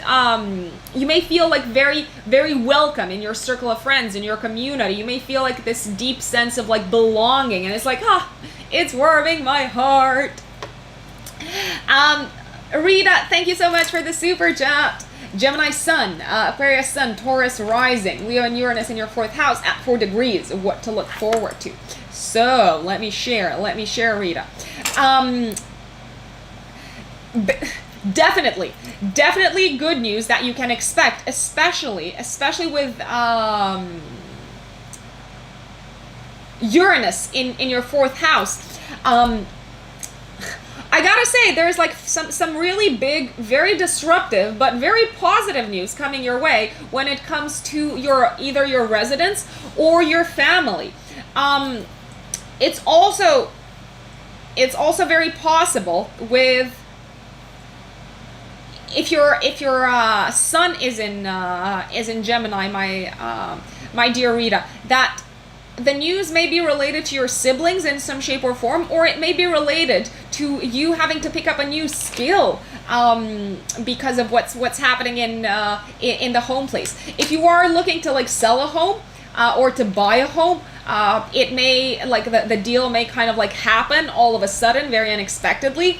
you may feel like very, very welcome in your circle of friends, in your community. You may feel like this deep sense of like belonging, and it's like, it's warming my heart. Rita, thank you so much for the super chat. Gemini Sun, Aquarius Sun, Taurus rising, Leo and Uranus in your fourth house at 4 degrees of what to look forward to. So let me share, Rita. Definitely good news that you can expect, especially with Uranus in your fourth house. I gotta say, there's like some really big, very disruptive, but very positive news coming your way when it comes to either your residence or your family. It's also very possible with, if your sun is in Gemini, my dear Rita, that the news may be related to your siblings in some shape or form, or it may be related to you having to pick up a new skill because of what's happening in the home place. If you are looking to like sell a home or to buy a home, it may like the deal may kind of like happen all of a sudden, very unexpectedly.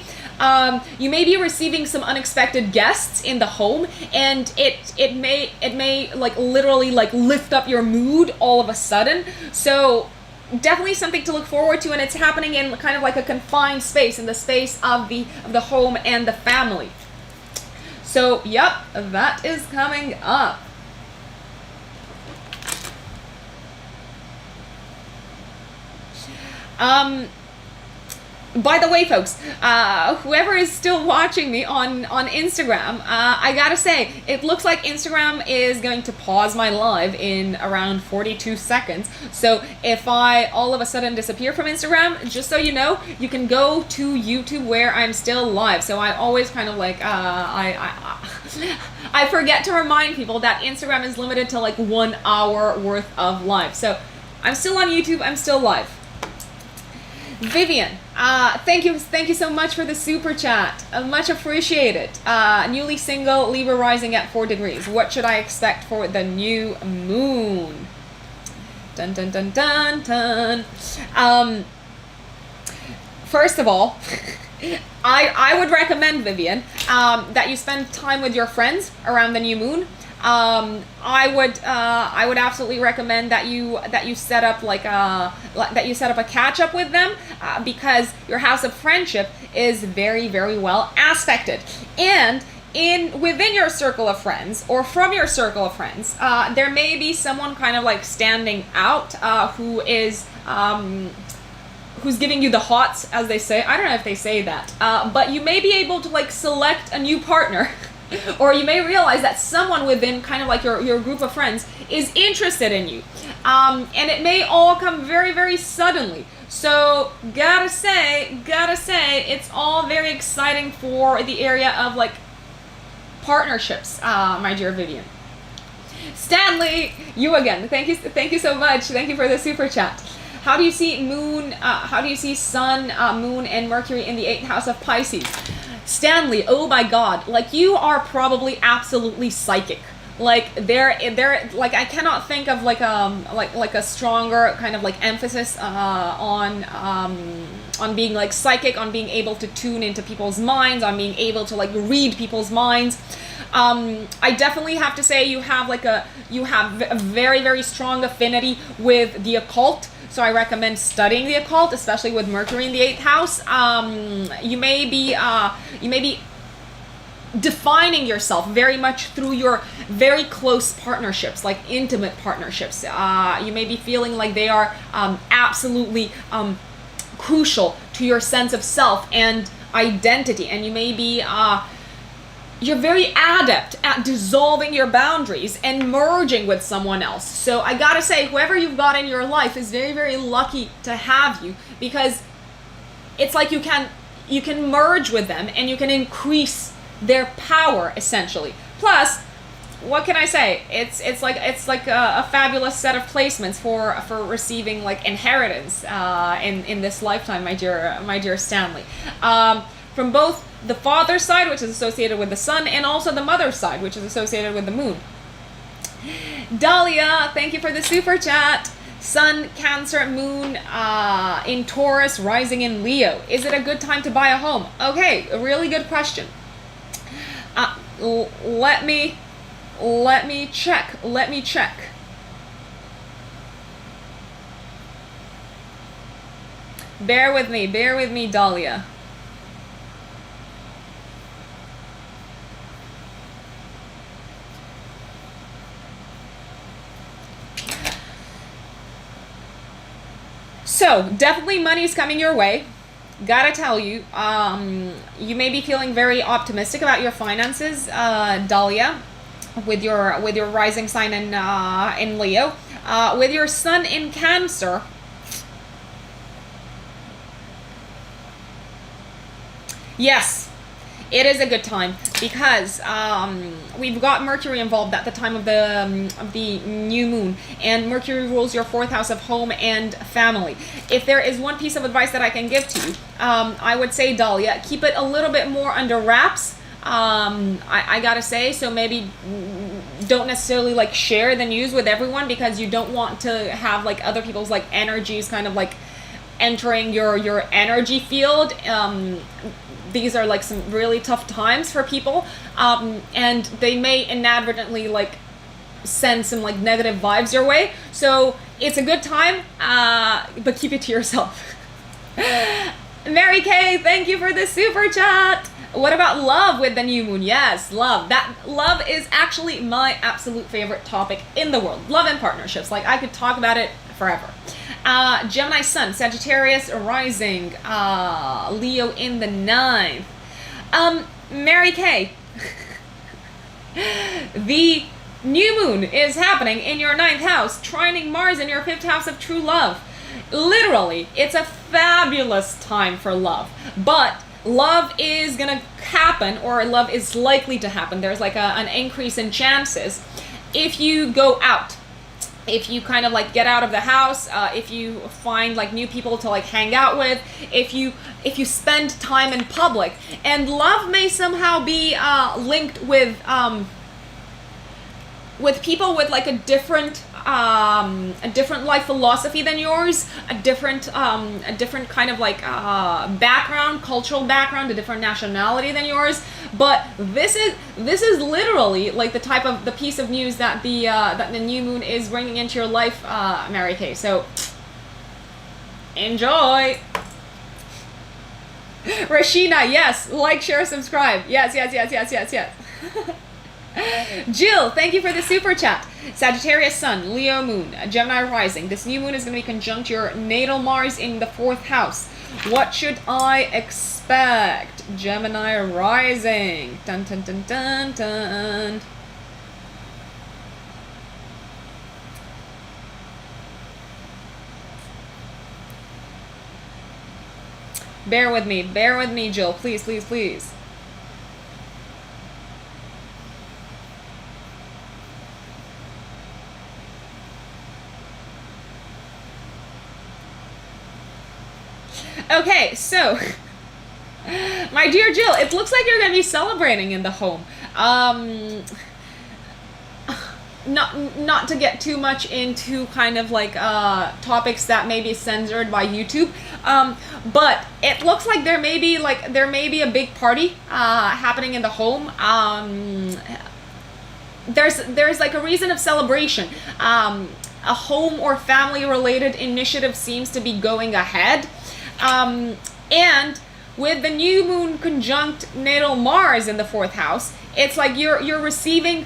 You may be receiving some unexpected guests in the home, and it may like literally like lift up your mood all of a sudden. So definitely something to look forward to, and it's happening in kind of like a confined space, in the space of the home and the family. So yep, that is coming up. By the way, folks, whoever is still watching me on Instagram, I gotta say, it looks like Instagram is going to pause my live in around 42 seconds. So if I all of a sudden disappear from Instagram, just so you know, you can go to YouTube where I'm still live. So I always kind of like, I forget to remind people that Instagram is limited to like 1 hour worth of live. So I'm still on YouTube, I'm still live. Vivian, thank you so much for the super chat. Much appreciated. Newly single, Libra rising at 4 degrees. What should I expect for the new moon? Dun dun dun dun dun. First of all, I would recommend, Vivian, that you spend time with your friends around the new moon. I would absolutely recommend that you set up a catch up with them, because your house of friendship is very, very well aspected, and within your circle of friends or from your circle of friends, there may be someone kind of like standing out, who's giving you the hots, as they say. I don't know if they say that, but you may be able to like select a new partner. Or you may realize that someone within kind of like your group of friends is interested in you. And it may all come very, very suddenly. So gotta say, it's all very exciting for the area of like partnerships, my dear Vivian. Stanley, you again. Thank you so much. Thank you for the super chat. How do you see moon, how do you see sun, moon, and Mercury in the 8th house of Pisces? Stanley, oh my God, like you are probably absolutely psychic. Like they're like, I cannot think of like a stronger kind of like emphasis on being like psychic, on being able to tune into people's minds, on being able to like read people's minds. I definitely have to say you have a very, very strong affinity with the occult. So I recommend studying the occult, especially with Mercury in the 8th house. You may be defining yourself very much through your very close partnerships, like intimate partnerships. You may be feeling like they are absolutely crucial to your sense of self and identity, and you may be you're very adept at dissolving your boundaries and merging with someone else. So I gotta say, whoever you've got in your life is very, very lucky to have you, because it's like you can merge with them and you can increase their power, essentially. Plus, what can I say? It's like a fabulous set of placements for receiving like inheritance in this lifetime, my dear Stanley. From both the father's side, which is associated with the sun, and also the mother's side, which is associated with the moon. Dahlia, thank you for the super chat. Sun, Cancer, Moon in Taurus, rising in Leo. Is it a good time to buy a home? Okay, a really good question. Let me check. Bear with me, Dahlia. So definitely money's coming your way. Gotta tell you, you may be feeling very optimistic about your finances, Dahlia, with your rising sign in Leo, with your sun in Cancer. Yes, it is a good time, because we've got Mercury involved at the time of the new moon, and Mercury rules your 4th house of home and family. If there is one piece of advice that I can give to you, I would say, Dahlia, keep it a little bit more under wraps. I gotta say, so maybe don't necessarily like share the news with everyone, because you don't want to have like other people's like energies kind of like entering your energy field. These are like some really tough times for people, and they may inadvertently like send some like negative vibes your way. So it's a good time, but keep it to yourself. Mary Kay, thank you for the super chat. What about love with the new moon? Yes, love. Love is actually my absolute favorite topic in the world. Love and partnerships. Like, I could talk about it forever. Gemini Sun, Sagittarius rising, Leo in the 9th. Mary Kay, the new moon is happening in your 9th house, trining Mars in your 5th house of true love. Literally, it's a fabulous time for love, but love is gonna happen, or love is likely to happen. There's like an increase in chances if you go out, if you kind of like get out of the house, if you find like new people to like hang out with, if you spend time in public. And love may somehow be linked with people with like a different life philosophy than yours, a different kind of like background, cultural background, a different nationality than yours. But this is literally like the piece of news that the new moon is bringing into your life, Mary Kay. So enjoy. Rashina, yes, like, share, subscribe. Yes. Jill, thank you for the super chat. Sagittarius Sun, Leo Moon, Gemini Rising. This new moon is going to be conjunct your natal Mars in the 4th house. What should I expect? Gemini Rising. Dun dun dun dun dun. Bear with me, Jill. Please. Okay, so, my dear Jill, it looks like you're going to be celebrating in the home. Not to get too much into kind of like topics that may be censored by YouTube, but it looks like there may be a big party happening in the home. There's like a reason of celebration. A home or family related initiative seems to be going ahead. And with the new moon conjunct natal Mars in the 4th house, it's like you're receiving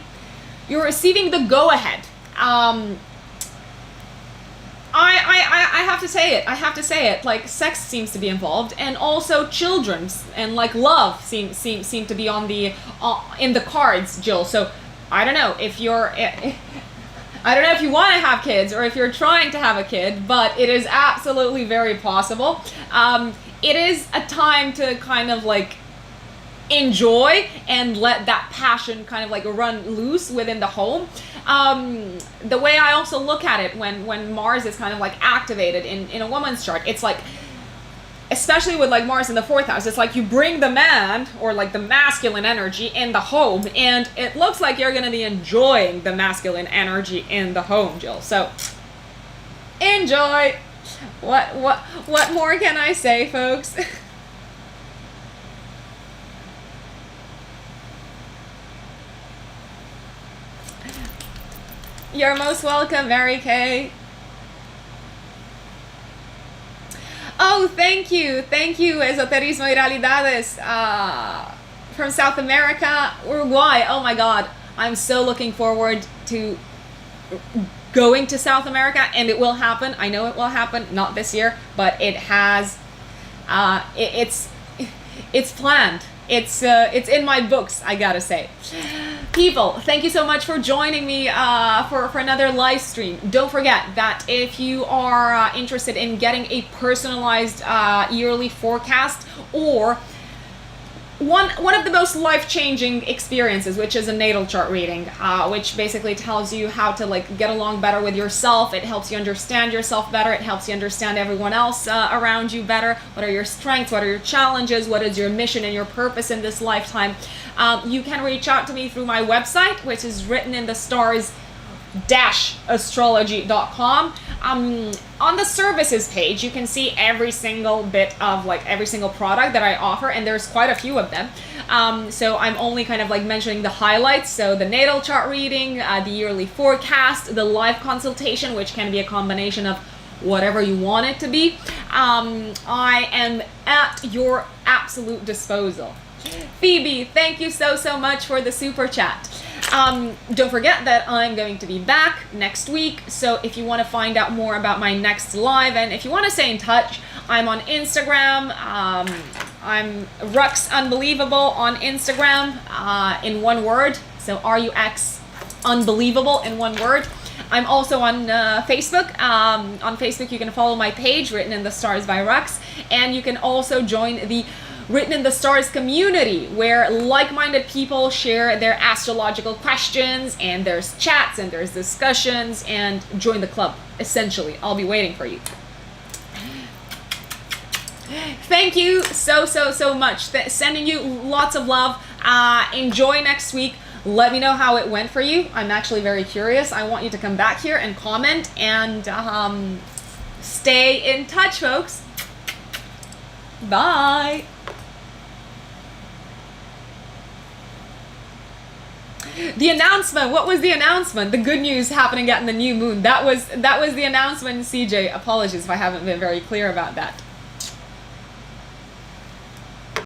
the go ahead. I have to say it. Like, sex seems to be involved, and also children and like love seem to be on the in the cards, Jill. So I don't know if you want to have kids or if you're trying to have a kid, but it is absolutely very possible. It is a time to kind of like enjoy and let that passion kind of like run loose within the home. The way I also look at it when Mars is kind of like activated in a woman's chart, it's like, especially with like Mars in the 4th house, it's like you bring the man or like the masculine energy in the home, and it looks like you're going to be enjoying the masculine energy in the home, Jill. So enjoy. What more can I say, folks? You're most welcome, Mary Kay. Oh, thank you, Esoterismo y Realidades, from South America, Uruguay. Oh my God, I'm so looking forward to going to South America, and it will happen. I know it will happen, not this year, but it has. It's planned. It's in my books, I gotta say. People, thank you so much for joining me for another live stream. Don't forget that if you are interested in getting a personalized yearly forecast, or one of the most life-changing experiences, which is a natal chart reading, which basically tells you how to like get along better with yourself. It helps you understand yourself better. It helps you understand everyone else around you better. What are your strengths? What are your challenges? What is your mission and your purpose in this lifetime? You can reach out to me through my website, which is written in the stars astrology.com. On the services page, you can see every single bit of like every single product that I offer, and there's quite a few of them. So I'm only kind of like mentioning the highlights. So the natal chart reading, the yearly forecast, the live consultation, which can be a combination of whatever you want it to be. I am at your absolute disposal. Phoebe, thank you so much for the super chat. Don't forget that I'm going to be back next week. So if you want to find out more about my next live, and if you want to stay in touch, I'm on Instagram. I'm Rux Unbelievable on Instagram, in one word. So RUX Unbelievable in one word. I'm also on Facebook. On Facebook, you can follow my page, Written in the Stars by Rux. And you can also join the Written in the Stars community, where like-minded people share their astrological questions, and there's chats and there's discussions, and join the club, essentially. I'll be waiting for you. Thank you so much. Sending you lots of love. Enjoy next week. Let me know how it went for you. I'm actually very curious. I want you to come back here and comment, and stay in touch, folks. Bye. The announcement. What was the announcement? The good news happening at the new moon. That was the announcement, CJ. Apologies if I haven't been very clear about that.